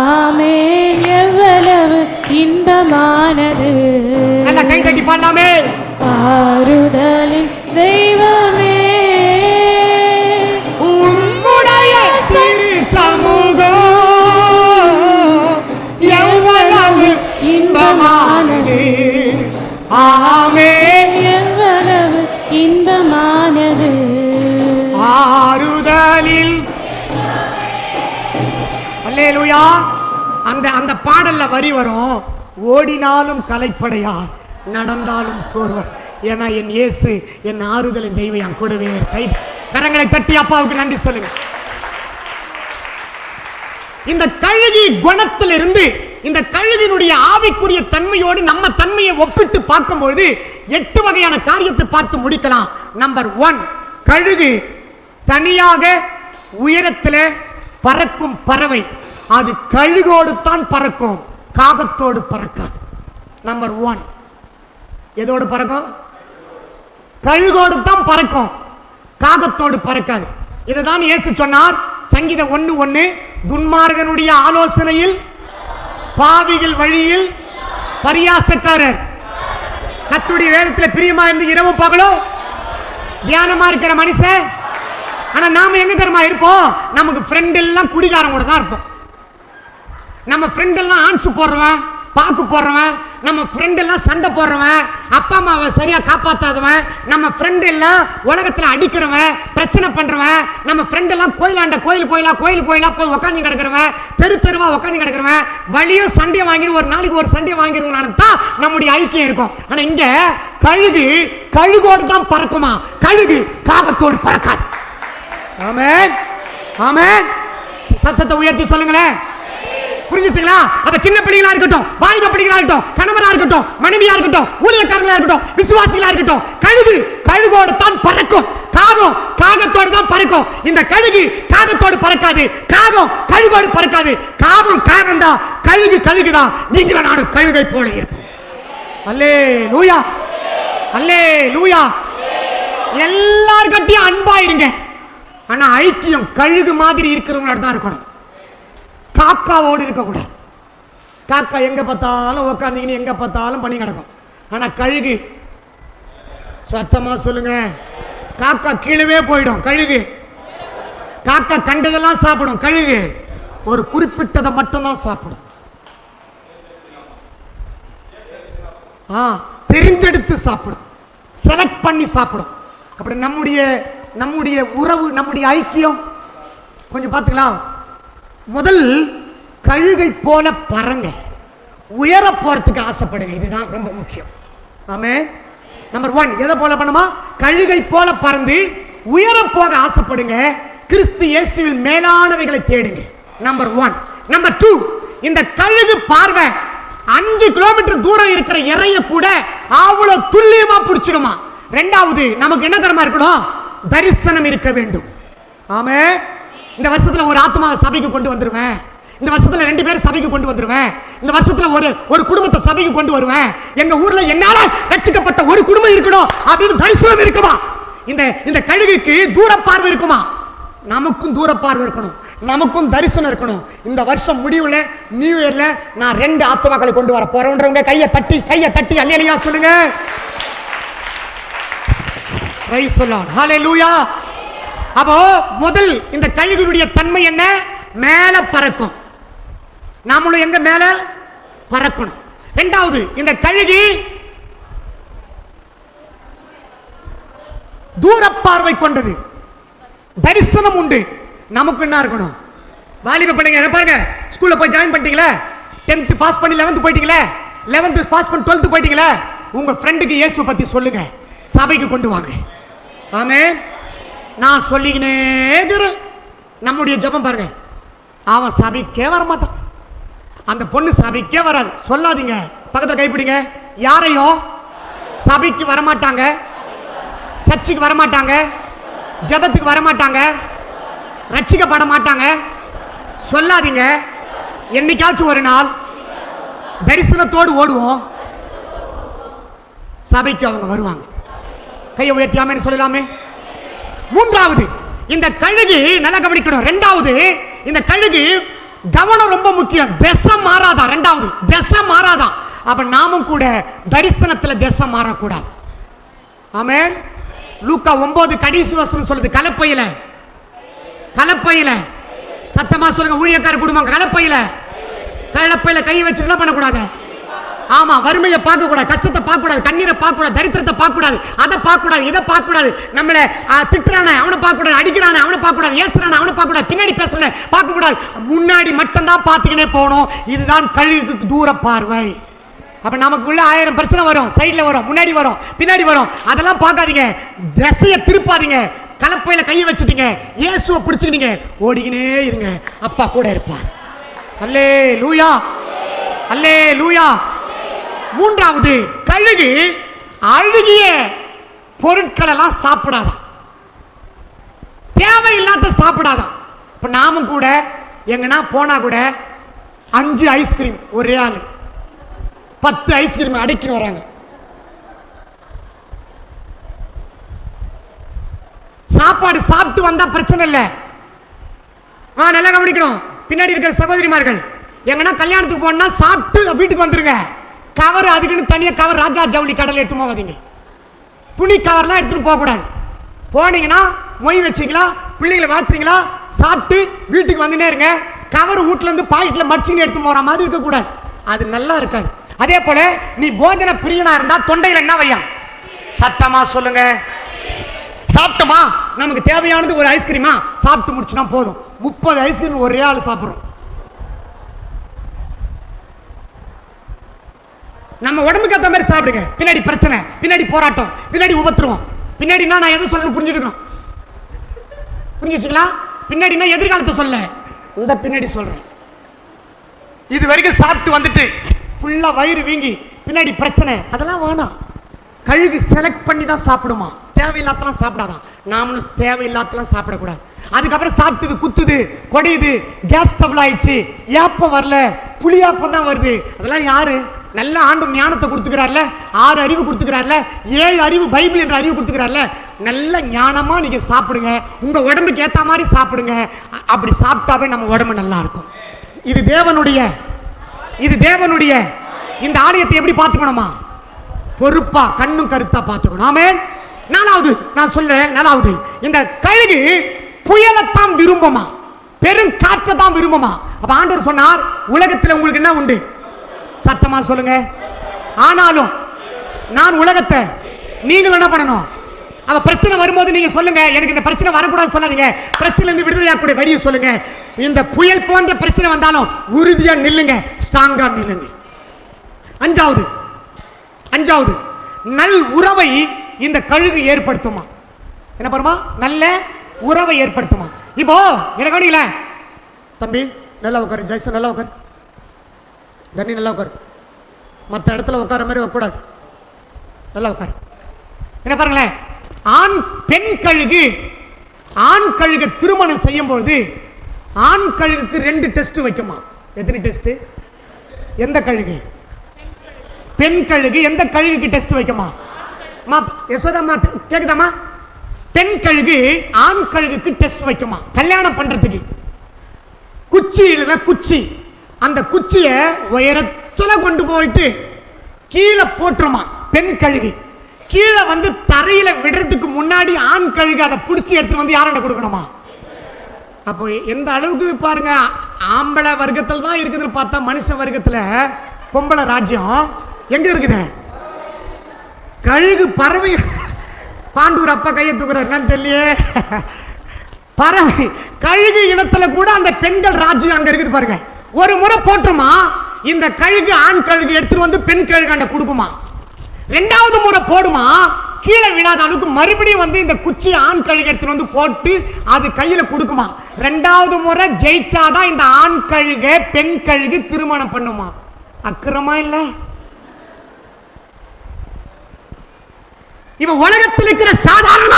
ஆமென், எவ்வளவு இன்பமானது. நல்லா கை தட்டி பாடலாமே. ஆறுதலின் தெய்வமே, உம்முடைய திருச்சமூகம் எவ்வளவு இன்பமானது. ஆமென், எவ்வளவு இன்பமானது. ஆறுதலில். அல்லேலூயா. அந்த பாடல்ல வரி வரும், ஓடினாலும் களைப்படையார், நடந்தாலும் சோர்வர். ஏன்னா என் இயேசு என் ஆறுதலின் தெய்வம் என் கூடவே. கை கரங்களை தட்டி அப்பாவுக்கு நன்றி சொல்லுங்க. இந்த கழுகி குணத்திலிருந்து இந்த கழுகினுடைய ஆவிக்குரிய தன்மையோடு நம்ம தன்மையை ஒப்பிட்டு பார்க்கும்பொழுது 8 வகையான காரியத்தை பார்த்து முடிக்கலாம். நம்பர் 1, கழுகு தனியாக உயரத்தில் பறக்கும் பறவை. அது கழுகோடு தான் பறக்கும், காகத்தோடு பறக்காது. நம்பர் 1, எதோடு பறக்கும்? கழுகோடு தான் பறக்கும், காகத்தோடு பறக்காது. இதுதான் இயேசு சொன்னார். சங்கீதம் 1:1, துன்மார்கனுடைய ஆலோசனையில், பாவிகள் வழியில் பரியாசக்காரர். கர்த்தருடைய வேதத்தில் பிரியமா இருந்து இரவும் பகலும் தியானமா இருக்கிற மனுஷன். ஆனா நாம எங்க தெரியுமா இருப்போம்? நமக்கு ஃப்ரெண்ட் எல்லாம் குடிகாரன் கூட தான் இருப்போம். நம்ம ஃப்ரெண்ட் எல்லாம் ஆன்சு போடுறவன், பாக்கு போடுறவன், நம்ம ஃப்ரெண்ட் எல்லாம் சண்டை போடுறவன், அப்பா அம்மாவை சரியா காப்பாத்தாதவன், நம்ம ஃப்ரெண்ட் எல்லாம் உலகத்துல அடிக்கிறவன், பிரச்சனை பண்றவன், நம்ம ஃப்ரெண்ட் எல்லாம் கோயிலாண்ட கோயில் கோயிலா போய் உட்காந்து கிடக்கிறவன், தெருவா உட்காந்து கிடக்கிறவன், வழியும் சண்டையை வாங்கிட்டு ஒரு நாளைக்கு ஒரு சண்டையை வாங்கிடுவாங்க தான் நம்முடைய ஐக்கியம் இருக்கும். ஆனா இங்க கழுகு கழுகோடு தான் பறக்குமா, கழுகு காகத்தோடு பறக்காது. ஆமென், ஆமென். சத்தத்தை உயர்த்தி சொல்லுங்களேன். புரிஞ்சுச்சுங்களா? அப்ப சின்ன பிள்ளைகளா இருக்கட்டும், வாலிப பிள்ளைகளா இருக்கட்டும், கணவரா இருக்கட்டும், மனைவியா இருக்கட்டும், ஊழியக்காரங்களா இருக்கட்டும், விசுவாசிகளா இருக்கட்டும், கழுகு கழுகோடு தான் பறக்கும், காகம் காகத்தோடு தான் பறக்கும். இந்த கழுகு காகத்தோடு பறக்காது. காகம் கழுகோடு பறக்காது. காகம் காகம் தான், கழுகு கழுகு தான். நீங்களும் நானும் கழுகை போல இருப்போம். அல்லேலூயா, அல்லேலூயா. எல்லார்கிட்டயும் அன்பா இருங்க. ஆனா ஐக்கியம் கழுகு மாதிரி இருக்கிறவங்களோட தான் இருக்கணும். காக்காவோடு இருக்கக்கூடாது. காக்கா எங்க பார்த்தாலும் உட்காந்துக்கின்னு எங்க பார்த்தாலும் பண்ணி கிடக்கும். ஆனா கழுகு, சத்தமா சொல்லுங்க, காக்கா கீழவே போயிடும். கழுகு காக்கா கண்டதெல்லாம் சாப்பிடும். கழுகு ஒரு குறிப்பிட்டதை மட்டும்தான் சாப்பிடும். தெரிஞ்செடுத்து சாப்பிடும், செலக்ட் பண்ணி சாப்பிடும். அப்படி நம்முடைய உறவு, நம்முடைய ஐக்கியம் கொஞ்சம் பார்த்துக்கலாம். முதல் கழுகை போல பறங்க, உயர போறதுக்கு ஆசைப்படுங்க. இதுதான் ரொம்ப முக்கியம். ஆமென். நம்பர் 1 எதை போல பண்ணுமா? கழுகை போல பறந்து உயர போக ஆசைப்படுங்க. கிறிஸ்து இயேசுவில் மேலானவைகளை தேடுங்க. நம்பர் 1. நம்பர் 2, இந்த கழுகு பார்வை 5 கிலோமீட்டர் தூரம் இருக்கிற இறைய கூட அவ்வளவு துல்லியமா பிடிச்சிடுமா. 2வது, நமக்கு என்ன தரமா இருக்கணும்? தரிசனம் இருக்க வேண்டும். ஆமென். இந்த வருஷத்துல ஒரு ஆத்மாவை சபைக்கு கொண்டு வந்துருவேன். இந்த வருஷத்துல 2 பேர் சபைக்கு கொண்டு வந்துருவேன். இந்த வருஷத்துல ஒரு குடும்பத்தை சபைக்கு கொண்டு வருவேன். எங்க ஊர்ல என்னால ரட்சிக்கப்பட்ட ஒரு குடும்பம் இருக்கணும் அப்படின்னு தரிசனம் இருக்குமா? இந்த கழுகுக்கு தூர பார்வை இருக்குமா? நமக்கும் தூர பார்வை இருக்கணும், நமக்கும் தரிசனம் இருக்கணும். இந்த வருஷம் முடிவுல நியூ இயர்ல நான் 2 ஆத்மாக்களை கொண்டு வர போறேன்றவங்க கையை தட்டி அல்லேலூயா சொல்லுங்க. பிரைஸ் தி லார்ட், ஹalleluya. அப்போ முதல் இந்த கழுகுடைய தன்மை என்ன? மேல பறக்கும். நாமளும் எங்க மேல பறக்கணும். 2வது, இந்த கழுகு தூர பார்வை கொண்டது, தரிசனம் உண்டு. நமக்கு என்ன இருக்கணும்? வாலிப பிள்ளைங்க என்ன பாருங்க, ஸ்கூல்ல போய் ஜாயின் பண்ணிட்டீங்களா? 10th பாஸ் பண்ணி 11th போயிட்டீங்களா? 11th பாஸ் பண்ணி 12th போயிட்டீங்களா? உங்க ஃப்ரெண்டுக்கு இயேசு பத்தி சொல்லுங்க, சபைக்கு கொண்டு வாங்க. ஆமென். நான் சொல்லிக்கினே இருக்கிறேன். நம்முடைய ஜெபம் பாருங்க, அவன் சபைக்கே வர மாட்டான், அந்த பொண்ணு சபைக்கே வராது. சொல்லாதீங்க, பக்கத்தில் கைப்பிடிங்க. யாரையோ சபைக்கு வரமாட்டாங்க, சர்ச்சுக்கு வரமாட்டாங்க, ஜெபத்துக்கு வரமாட்டாங்க, ரட்சிக்கப்பட மாட்டாங்க. சொல்லாதீங்க. என்னைக்காச்சும் ஒரு நாள் தரிசனத்தோடு ஓடுவோம், சபைக்கு அவங்க வருவாங்க. கையை உயர்த்தியாமேன்னு சொல்லலாமே. 3வது, இந்த கழுகு நல்லா கவனிக்கணும். 2வது, இந்த கழுகு கவனம் ரொம்ப முக்கியம். திசை மாறாதா. 2வது, திசை மாறாதா. அப்ப நாமும் கூட தரிசனத்துல திசை மாறக்கூடாது. ஆமென். லூக்கா 9 கடைசி வசனம் சொல்லுது, கலப்பையில சத்தமா சொல்லுங்க, ஊழியக்கார குடும்பம் கலப்பையில கை வச்சு என்ன பண்ணக்கூடாது? ஆமா, வறுமையை பார்க்க கூடாது, கஷ்டத்தை பார்க்க கூடாது, கண்ணீரை பார்க்க கூடாது, தரித்திரத்தை பார்க்க கூடாது, அதை பார்க்க கூடாது, இதை பார்க்க கூடாது. நம்மளை திட்டுறானே அவனை பார்க்க கூடாது, அடிக்கிறானே அவனை பார்க்க கூடாது, ஏசுறானே அவனை பார்க்க கூடாது, பின்னாடி பேசுறானே பார்க்க கூடாது, முன்னாடி மட்டும்தான் பார்த்துக்கினே போகணும். இதுதான் கழுகுக்கு தூர பார்வை. அப்ப நமக்குள்ள 1000 பிரச்சனை வரும், சைட்ல வரும், முன்னாடி வரும், பின்னாடி வரும். அதெல்லாம் பார்க்காதீங்க, திசையை திருப்பாதீங்க. கலப்பையில கையை வச்சுட்டீங்க, இயேசுவை பிடிச்சுக்கிட்டீங்க, ஓடிக்கினே இருங்க, அப்பா கூட இருப்பார். அல்லேலூயா, அல்லேலூயா. 3வது, கழுகு அழுகிய பொருட்கள் எல்லாம் சாப்பிடாதான், தேவையில்லாத சாப்பிடாதான். இப்ப நாமும் கூட எங்கன்னா போனா கூட 5 ஐஸ்கிரீம் ஒரே ஆளு 10 ஐஸ்கிரீம் அடிக்கணும் வராங்க. சாப்பாடு சாப்பிட்டு வந்தா பிரச்சனை இல்லை. நல்லா கவனிக்கணும். பின்னாடி இருக்கிற சகோதரிமார்கள் எங்கன்னா கல்யாணத்துக்கு போனா சாப்பிட்டு வீட்டுக்கு வந்துருங்க. கவர் அதுக்குன்னு தனியாக கவர் ராஜா ஜவுளி கடலை எடுத்து போகாதீங்க. துணி கவர்லாம் எடுத்துட்டு போகக்கூடாது. போனீங்கன்னா மொய் வச்சிங்களா, பிள்ளைகளை வளர்த்துறீங்களா, சாப்பிட்டு வீட்டுக்கு வந்துனே இருங்க. கவர் வீட்டிலேருந்து பாக்கெட்டில் மடிச்சுன்னு எடுத்து போகிற மாதிரி இருக்கக்கூடாது, அது நல்லா இருக்காது. அதே போல நீ போஜன பிரியனா இருந்தா தொண்டையில் என்ன வையா? சத்தமா சொல்லுங்க. சாப்பிட்டோமா, நமக்கு தேவையானது ஒரு ஐஸ்கிரீமா சாப்பிட்டு முடிச்சுனா போதும். 30 ஐஸ்கிரீம் ஒரே ஆள் சாப்பிட்றோம். நம்ம உடம்புக்கு ஏற்ற மாதிரி சாப்பிடுங்க. பின்னாடி பிரச்சனை, பின்னாடி போராட்டம், பின்னாடி உபத்திரம். பின்னாடினா நான் எதை சொல்லணும் புரிஞ்சுக்கணும், புரிஞ்சுச்சுங்களா? பின்னாடினா எதிர்காலத்தை சொல்ல, இந்த பின்னாடி சொல்றேன். இது வரைக்கும் சாப்பிட்டு வந்துட்டு ஃபுல்லா வயிறு வீங்கி பின்னாடி பிரச்சனை, அதெல்லாம் வேணாம். கழுகு செலக்ட் பண்ணி தான் சாப்பிடுமா, தேவையில்லாதலாம் சாப்பிடாதான். நாமளும் தேவையில்லாதலாம் சாப்பிடக்கூடாது. அதுக்கப்புறம் சாப்பிட்டது குத்துது, கொடையுது, கேஸ் ஸ்டபிள் ஆயிடுச்சு, ஏப்பம் வரல, புளியாப்பம் தான் வருது. அதெல்லாம் யாரு? நல்ல ஆண்டு ஞானத்தை கொடுத்துக்கிறார்ல, 6 அறிவு கொடுத்துக்கிறார்ல, 7 அறிவு பைபிள் என்ற அறிவு கொடுத்துக்கிறார்ல. நல்ல ஞானமா நீங்க சாப்பிடுங்க, உங்க உடம்புக்கு ஏத்த மாதிரி சாப்பிடுங்க. அப்படி சாப்பிட்டாவே நம்ம உடம்பு நல்லா இருக்கும். இது தேவனுடைய இந்த ஆலயத்தை எப்படி பார்த்துக்கணுமா? பொறுப்பா கண்ணும் கருத்தா பார்த்துக்கணும். ஆமென். நாலாவது நான் சொல்றேன், நாலாவது, இந்த கழுகு புயலைத்தான் விரும்புமா, பெரும் காற்றை தான் விரும்புமா. அப்ப ஆண்டவர் சொன்னார், உலகத்தில் உங்களுக்கு என்ன உண்டு? சத்தமா சொல்லுங்க. ஆனாலும் நான் உலகத்தை, நீங்கள் என்ன பண்ணணும்? அவ பிரச்சனை வரும்போது நீங்க சொல்லுங்க, எனக்கு இந்த பிரச்சனை வரக்கூடாது சொல்லாதீங்க. பிரச்சனை இருந்து விடுதலையாக்கூடிய வழியை சொல்லுங்க. இந்த புயல் போன்ற பிரச்சனை வந்தாலும் உறுதியா நில்லுங்க, ஸ்ட்ராங்கா நில்லுங்க. அஞ்சாவது நல் உறவை இந்த கழுகு ஏற்படுத்துமா. என்ன பண்ணுமா? நல்ல உறவை ஏற்படுத்துமா. இப்போ எனக்கு கவனிக்கல தம்பி, நல்லா உட்காரு. ஜெய்சன் நல்லா உட்காரு. தண்ணி நல்லா உட்காரு. மற்ற இடத்துல உட்கார மாதிரி வைக்கக்கூடாது. நல்லா உட்காரு. என்ன பாருங்களேன், பெண் கழுகு திருமணம் செய்யும்போது ஆண் கழுகுக்கு 2 டெஸ்ட் வைக்குமா. எத்தனை டெஸ்ட்? எந்த கழுகு? பெண் கழுகு எந்த கழுகுக்கு டெஸ்ட் வைக்குமா? யசோதாமா கேக்குதாமா? பெண் கழுகு ஆண் கழுகுக்கு டெஸ்ட் வைக்குமா கல்யாணம் பண்றதுக்கு. குச்சி இல்லைன்னா குச்சி, அந்த குச்சியை உயரத்துல கொண்டு போயிட்டு கீழே போட்டுருமா. பெண் கழுகு கீழே வந்து தரையில விடுறதுக்கு முன்னாடி ஆண் கழுகு அதை பிடிச்சி எடுத்து வந்து யார்கிட்ட கொடுக்கணுமா. அப்போ எந்த அளவுக்கு பாருங்க, ஆம்பளை வர்க்கத்தில் தான் இருக்குதுன்னு பார்த்தா மனுஷ வர்க்கத்துல பொம்பளை ராஜ்யம் எங்க இருக்குது? கழுகு பறவை. பாண்டூர் அப்பா கையை தூக்குறாரு என்னன்னு தெரியலையே. பறவை கழுகு இனத்துல கூட அந்த பெண்கள் ராஜ்யம் அங்க இருக்குது பாருங்க. ஒரு முறை போட்டுமா, இந்த கழுகு ஆண் கழுகு எடுத்துட்டு வந்து பெண் கழுகு அண்ட கொடுக்குமா. 2வது முறை போடுமா, கீழே விழாத அளவுக்கு மறுபடியும் வந்து இந்த குச்சி ஆண் கழுகு எடுத்துட்டு வந்து போட்டு அது கையில கொடுக்குமா. 2வது முறை ஜெயிச்சாதான் இந்த ஆண் கழுக பெண் கழுகு திருமணம் பண்ணுமா. அக்கிரமா இல்ல? இவ உலகத்தில் இருக்கிற சாதாரண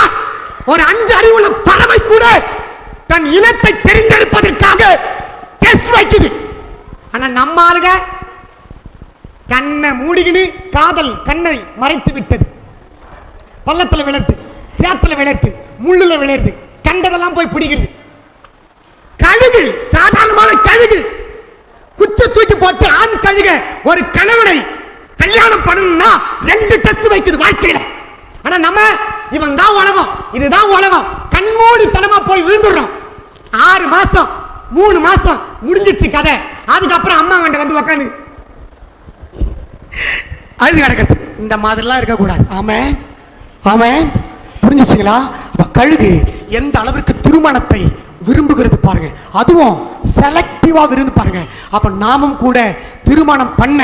ஒரு 5 அறிவுள்ள பறவை கூட தன் இனத்தை தெரிந்தெடுப்பதற்காக டெஸ்ட் வைக்குது. ஆனா நம்ம ஆளுங்க கண்ணை மூடிக்கிட்டு காதல் கண்ணை மறைத்து விட்டது. பள்ளத்துல விளைத்து, சேத்துல விளைத்து, முள்ளுல விளையுது, கண்டதெல்லாம் போய் பிடிக்கிறது. கழுகு, சாதாரணமான கழுகு குச்சி தூக்கி போட்டு ஆண் கழுக ஒரு கணவனை கல்யாணம் பண்ணணும்னா 2 டெஸ்ட் வைக்குது வாழ்க்கையில. ஆனா நம்ம இவன் தான் உலகம், இதுதான் உலகம், கண்மூடி தனமா போய் விழுந்துடுறோம். 6 மாசம் 3 மாசம் முடிஞ்சிச்சு கதை. அதுக்கப்புறம் அம்மா கிட்ட வந்து உக்காந்து அழுது கிடக்கிறது. இந்த மாதிரிலாம் இருக்கக்கூடாது. ஆமென், ஆமென். புரிஞ்சிச்சுங்களா? அப்ப கழுகு எந்த அளவிற்கு திருமணத்தை விரும்புகிறது பாருங்க, அதுவும் செலக்டிவா விரும்பு பாருங்க. அப்ப நாமும் கூட திருமணம் பண்ண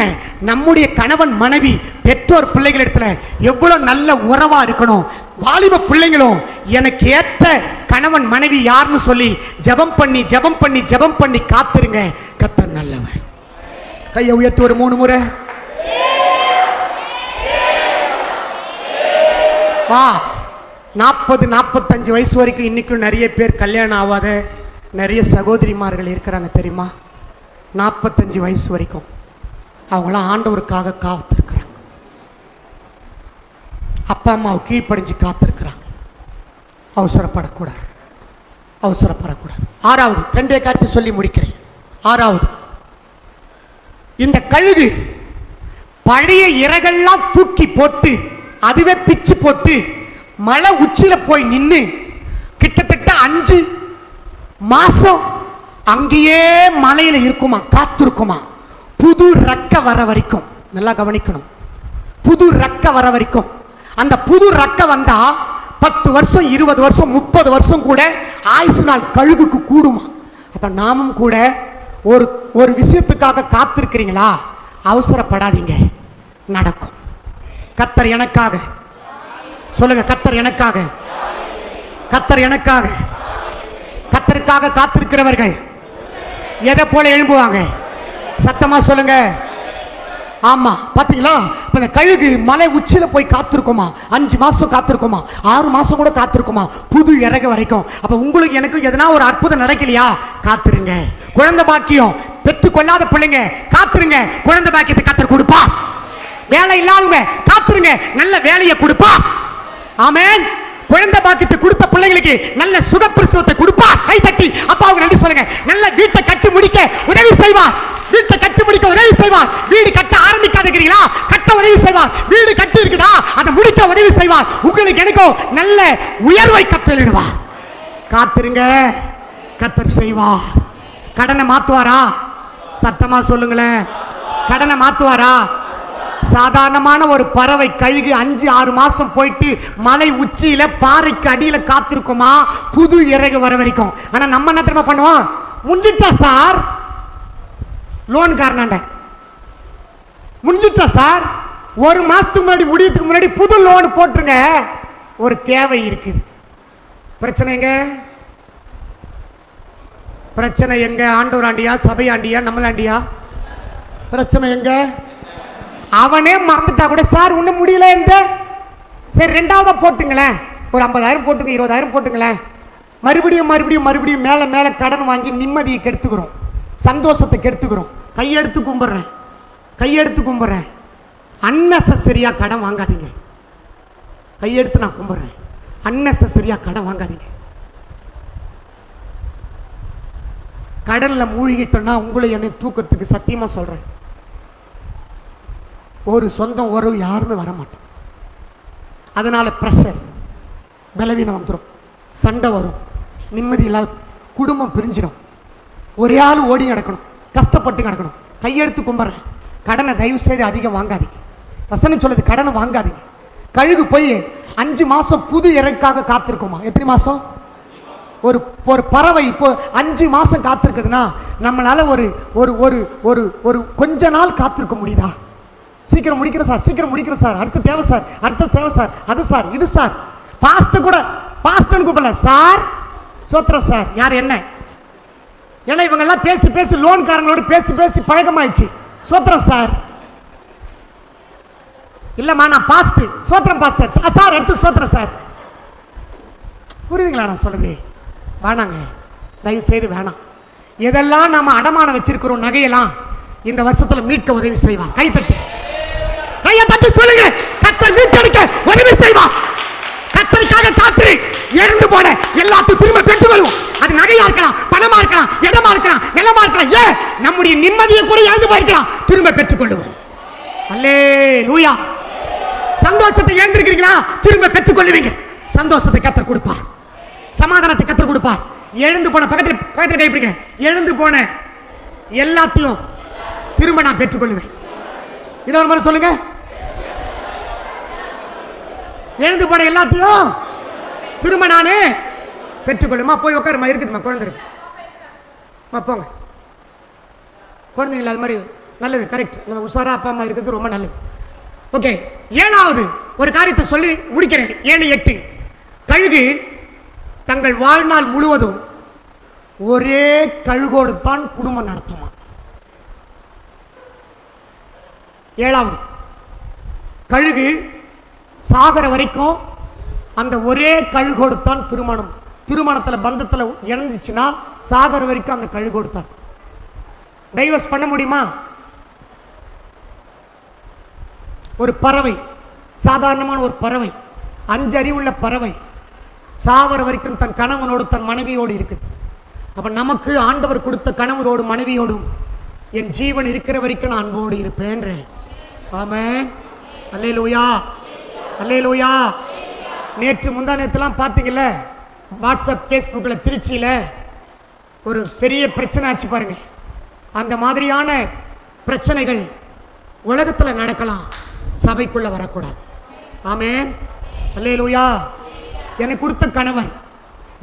நம்முடைய கணவன் மனைவி பெற்றோர் பிள்ளைகள் இடத்துல எவ்வளவு நல்ல உறவா இருக்கணும். வாலிப பிள்ளைங்களும் எனக்கு ஏற்ற கணவன் மனைவி யாருன்னு சொல்லி ஜெபம் பண்ணி ஜெபம் பண்ணி ஜெபம் பண்ணி காத்துருங்க. கர்த்தர் நல்லவர். கையை உயர்த்தி ஒரு 3 முறை வா. 40-45 வயசு வரைக்கும் இன்னைக்கும் நிறைய பேர் கல்யாணம் ஆகாத நிறைய சகோதரிமார்கள் இருக்கிறாங்க தெரியுமா? 45 வயசு வரைக்கும் அவங்களாம் ஆண்டவருக்காக காத்திருக்கிறாங்க. அப்பா அம்மாவை கீழ்ப்படிஞ்சு காத்திருக்கிறாங்க. அவசரப்படக்கூடாது, அவசரப்படக்கூடாது. 6வது 2 காட்டி சொல்லி முடிக்கிறேன். 6வது, இந்த கழுகு பழைய இறகெல்லாம் தூக்கி போட்டு அதுவே பிச்சு போட்டு மலை உச்சியில போய் நின்று கிட்டத்தட்ட 5 மாசம் அங்கேயே மலையில இருக்குமா, காத்திருக்குமா. புது ரெக்க வர வரைக்கும். நல்லா கவனிக்கணும், புது ரெக்க வர வரைக்கும். அந்த புது ரெக்க வந்தா 10 வருஷம் 20 வருஷம் 30 வருஷம் கூட ஆயுசு நாள் கழுகுக்கு கூடுமா. அப்ப நாமும் கூட ஒரு விஷயத்துக்காக காத்திருக்கிறீங்களா? அவசரப்படாதீங்க, நடக்கும். கர்த்தர் எனக்காக சொல்லுங்க, கர்த்தர் எனக்காக, கர்த்தர் எனக்காக. கர்த்தருக்காக காத்திருக்கிறவர்கள் எதை போல எழும்புவாங்க? சத்தமா சொல்லுங்க. ஆமா, பாத்தீங்களா? இப்ப இந்த கழுகு மலை உச்சியில போய் காத்திருக்குமா, 5 மாசம் காத்திருக்குமா, 6 மாசம் கூட காத்திருக்குமா, புது இறகு வரைக்கும். அப்ப உங்களுக்கு எனக்கும் எதனா ஒரு அற்புதம் நடக்கலையா, காத்திருங்க. குழந்தை பாக்கியம் பெற்று கொள்ளாத பிள்ளைங்க காத்திருங்க, குழந்தை பாக்கியத்தை கர்த்தர் கொடுப்பா. வேலை இல்லாதவங்க காத்திருங்க, நல்ல வேலையை கொடுப்பா. ஆமென். குழந்தை பாக்கியத்தை கொடுத்த பிள்ளைங்களுக்கு நல்ல சுகப்பிரசவத்தை கொடுப்பா. கை தட்டி அப்பாவுக்கு நன்றி சொல்லுங்க. நல்ல வீட்டை கட்டி முடிக்க உதவி செய்வார். வீட்டை கட்டி முடிக்க உதவி செய்வார். வீடு கட்ட ஆரம்பிக்காதீங்களா, கட்ட உதவி செய்வார். வீடு கட்டி இருக்குதா, அதை முடிக்க உதவி செய்வார். உங்களுக்கு எனக்கும் நல்ல உயர்வை கட்டளையிடுவார். காத்திருங்க, கர்த்தர் செய்வார். கடனை மாத்துவாரா? சத்தமா சொல்லுங்களேன். கடனை மாத்துவாரா? சாதாரணமான ஒரு பறவை கழுகு 5-6 மாசம் போயிட்டு மலை உச்சியில பாறைக்கு அடியில காத்திருக்குமா, புது இறகு வர வரைக்கும். ஆனா நம்ம என்ன தெரியுமா பண்ணுவோம், முடிஞ்சிட்டா சார், லோன் காரணாண்ட முடிஞ்சிட்டா சார், 1 மாசத்துக்கு முன்னாடி முடியறதுக்கு முன்னாடி புது லோன் போட்டுருங்க. ஒரு தேவை இருக்குது. பிரச்சனை எங்க? பிரச்சனை எங்க? ஆண்டவர் ஆண்டியா, சபை ஆண்டியா, நம்மளாண்டியா? பிரச்சனை எங்க? அவனே மறந்துட்டா கூட சார் ஒன்றும் முடியல எந்த, சரி 2ஆவதா போட்டுங்களேன், ஒரு 50,000 போட்டுங்க, 20,000 போட்டுங்களேன். மறுபடியும் மறுபடியும் மறுபடியும் மேலே மேலே கடன் வாங்கி நிம்மதியை கெடுத்துக்கிறோம், சந்தோஷத்தை கெடுத்துக்கிறோம். கையெடுத்து கும்பிட்றேன், கையெடுத்து கும்பிட்றேன். அன்னெசரியாக கடன் வாங்காதீங்க. கையெடுத்து நான் கும்பிட்றேன், அன்னெசரியாக கடன் வாங்காதீங்க. கடனில் மூழ்கிட்டோன்னா உங்களை என்னை தூக்கத்துக்கு சத்தியமாக சொல்கிறேன், ஒரு சொந்தம் உறவு யாருமே வரமாட்டோம். அதனால் ப்ரெஷர், பலவீனம் வந்துடும், சண்டை வரும், நிம்மதி இல்லாத குடும்பம் பிரிஞ்சிடும், ஒரே ஆள் ஓடி கிடக்கணும், கஷ்டப்பட்டு கிடக்கணும். கையெடுத்து கும்பிட்றேன், கடனை தயவு செய்து அதிகம் வாங்காதீங்க. வசனம் சொல்லுது, கடனை வாங்காதீங்க. கழுகு போய் 5 மாதம் புது இறக்காக காத்திருக்குமா. எத்தனை மாதம்? ஒரு ஒரு பறவை இப்போ 5 மாதம் காத்திருக்குதுன்னா நம்மளால ஒரு ஒரு ஒரு ஒரு ஒரு கொஞ்ச நாள் காத்திருக்க முடியுதா? சீக்கிரம் முடிக்கிறோம் சார், சீக்கிரம் முடிக்கிறோம் சார், அடுத்த தேவை சார், அடுத்த தேவை சார், அது சார், இது சார். பாஸ்ட் கூட பாஸ்ட்னு கூப்பிடல சார், சோத்திரம் சார். யார் என்ன? ஏன்னா இவங்கெல்லாம் பேசி பேசி லோன்காரங்களோடு பேசி பேசி பழக்கமாயிடுச்சு. சோத்திரம் சார். இல்லைம்மா நான் பாஸ்ட், சோத்திரம் பாஸ்டர் சார், அடுத்து சோத்திரம் சார். புரியுதுங்களா நான் சொல்லுது? வேணாங்க, தயவு செய்து வேணாம். எதெல்லாம் நம்ம அடமானம் வச்சிருக்கிறோம் நகையெல்லாம் இந்த வருஷத்துல மீட்க உதவி செய்வார். கைத்தட்டு, கையை தட்டி சொல்லுங்க, கர்த்தர் மீட்டெடுக்க உதவி செய்வார். கர்த்தருக்காக காத்திரு. இழந்து போன எல்லாத்தையும் திரும்ப பெற்றுக் கொள்வோம். அது நகையா இருக்கலாம், பணமா இருக்கலாம், இடமா இருக்கலாம், நிலமா இருக்கலாம், ஏன் நம்முடைய நிம்மதியை கூட இழந்து போயிருக்கலாம், திரும்ப பெற்றுக் கொள்வோம். அல்லேலூயா. சந்தோஷத்தை இழந்திருக்கிறீங்களா, திரும்ப பெற்றுக் கொள்வீங்க. சந்தோஷத்தை கர்த்தர் கொடுப்பார், சமாதானத்தை கர்த்தர் கொடுப்பார். எழுந்து போன பக்கத்தில் கைப்பிடிங்க, எழுந்து போன எல்லாத்தையும் திரும்ப நான் பெற்றுக்கொள்வேன். இன்னொரு முறை சொல்லுங்க, எழுந்து போன எல்லாத்தையும் திரும்ப நானே பெற்றுக்கொள்ளுமா. போய் உட்காருமா, இருக்குதுமா, குழந்தை இருக்குமா, போங்க. குழந்தைங்களா அது மாதிரி நல்லது, கரெக்ட். நம்ம உஷாரா அப்பா அம்மா இருக்கிறது ரொம்ப நல்லது. ஓகே, 7வது ஒரு காரியத்தை சொல்லி முடிக்கிறேன். 7-8. கழுகு தங்கள் வாழ்நாள் முழுவதும் ஒரே கழுகோடு தான் குடும்பம் நடத்துமா. 7வது கழுகு சாகர வரைக்கும் அந்த ஒரே கழுகோடு தான் திருமணத்தில் பந்தத்தில் இணைந்துச்சுன்னா சாகர வரைக்கும் அந்த கழுகோடு தான். டைவர்ஸ் பண்ண முடியுமா? ஒரு பறவை, சாதாரணமான ஒரு பறவை, 5 அறிவுள்ள பறவை சாவர வரைக்கும் தன் கணவனோடு தன் மனைவியோடு இருக்குது. அப்ப நமக்கு ஆண்டவர் கொடுத்த கணவரோடு மனைவியோடும் என் ஜீவன் இருக்கிற வரைக்கும் நான் அன்போடு இருப்பேன். ஆமென். அல்லேலூயா, அல்லேலூயா. நேற்று முந்தா நேற்றுலாம் பார்த்தீங்கல்ல, வாட்ஸ்அப் ஃபேஸ்புக்கில் திருச்சியில் ஒரு பெரிய பிரச்சனை ஆச்சு பாருங்க. அந்த மாதிரியான பிரச்சனைகள் உலகத்தில் நடக்கலாம், சபைக்குள்ளே வரக்கூடாது. ஆமென். அல்லேலூயா. எனக்கு கொடுத்த கணவர்,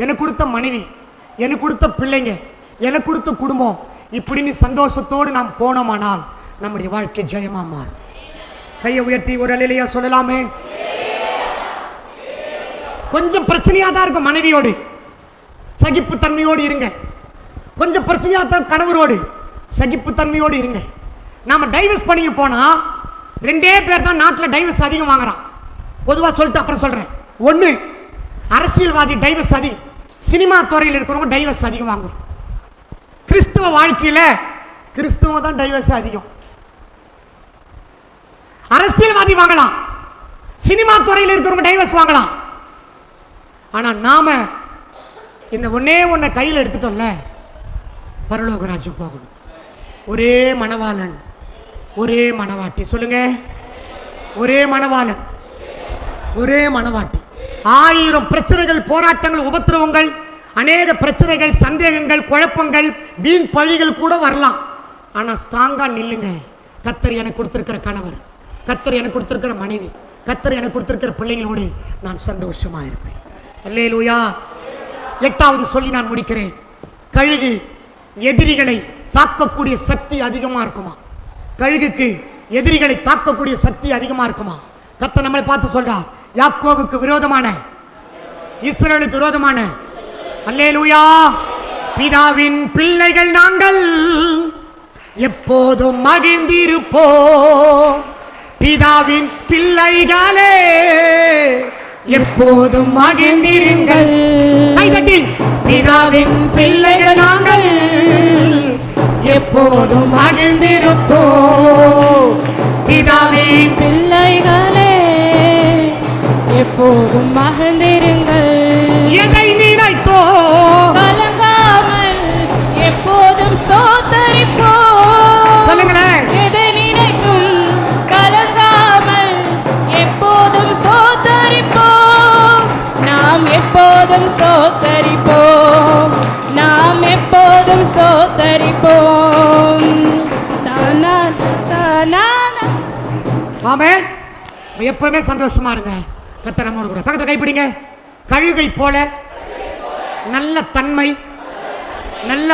எனக்கு கொடுத்த மனைவி, எனக்கு கொடுத்த பிள்ளைங்க, எனக்கு கொடுத்த குடும்பம், இப்படின்னு சந்தோஷத்தோடு நாம் போனோமானால் நம்முடைய வாழ்க்கை ஜெயமா மாறும். கையை உயர்த்தி ஒரு அல்லேலூயா சொல்லலாமே. கொஞ்சம் பிரச்சனையாக தான் இருக்கும் மனைவியோடு, சகிப்புத்தன்மையோடு இருங்க. கொஞ்சம் பிரச்சனையாக தான் கணவரோடு, சகிப்புத்தன்மையோடு இருங்க. நாம டைவர்ஸ் பண்ணி போனா ரெண்டே பேர் தான் நாட்டில் டைவர்ஸ் அதிகம் வாங்குறான். பொதுவாக சொல்லிட்டு அப்புறம் சொல்றேன். ஒன்று அரசியல்வாதி டைவர்ஸ் அதிகம், சினிமா துறையில் இருக்கிறவங்க டைவர்ஸ் அதிகம் வாங்குவோம். கிறிஸ்துவ வாழ்க்கையில் கிறிஸ்துவ தான் டைவர்ஸ் அதிகம். அரசியல்வாதி வாங்கலாம், சினிமா துறையில் இருக்கிறவங்க டைவர்ஸ் வாங்கலாம். ஆனா நாம இந்த ஒன்றை கையில் எடுத்துட்டோம்ல, பரலோகராஜ்யம் போகணும். ஒரே மணவாளன், ஒரே மணவாட்டி. சொல்லுங்க, ஒரே மணவாளன், ஒரே மணவாட்டி. 1000 பிரச்சனைகள், போராட்டங்கள், உபத்திரவங்கள், அநேக பிரச்சனைகள், சந்தேகங்கள், குழப்பங்கள், வீண் பழிகள் கூட வரலாம். ஆனா ஸ்ட்ராங்கா நில்லுங்க. கர்த்தர் எனக்கு கொடுத்திருக்கிற கணவர், கர்த்தர் எனக்கு கொடுத்திருக்கிற மனைவி, கர்த்தர் எனக்கு கொடுத்திருக்கிற பிள்ளைங்களோடு நான் சந்தோஷமா இருப்பேன். அல்லேலூயா. 8வது சொல்லி நான் முடிக்கிறேன். கழுகு எதிரிகளை தாக்கக்கூடிய சக்தி அதிகமா இருக்குமா? கழுகுக்கு எதிரிகளை தாக்கக்கூடிய சக்தி அதிகமா இருக்குமா? கர்த்தர் நம்மளை பார்த்து சொல்றார், யாக்கோபுக்கு விரோதமான, இஸ்ரவேலுக்கு விரோதமான. அல்லேலூயா. பிதாவின் பிள்ளைகள் நாங்கள் எப்போதும் மகிழ்ந்திருப்போம். பிதாவின் பிள்ளைகளே எப்போதும் மகிழ்ந்திருங்கள். கைதட்டி, பிதாவின் பிள்ளைகள் நாங்கள் எப்போதும் மகிழ்ந்திருப்போம். பிதாவின் பிள்ளைகளே எப்போதும் மகிழ்ந்திருங்கள். எதை நினைத்தோ கலங்காமல் எப்போதும் ஸ்தோத்தரிப்போம். சொல்லுங்களேன். எதை நினைத்தும் கலங்காமல் எப்போதும் ஸ்தோத்தரிப்போம். நாம் எப்போதும் ஸ்தோத்தரிப்போம். நாம் எப்போதும் ஸ்தோத்தரிப்போம். தானா தானா. ஆமென். எப்பவுமே சந்தோஷமா இருங்க. கர்த்தர் நம்மோடு கூட. பக்கத்துல கைப்பிடிங்க. கழுகை போல நல்ல தன்மை, நல்ல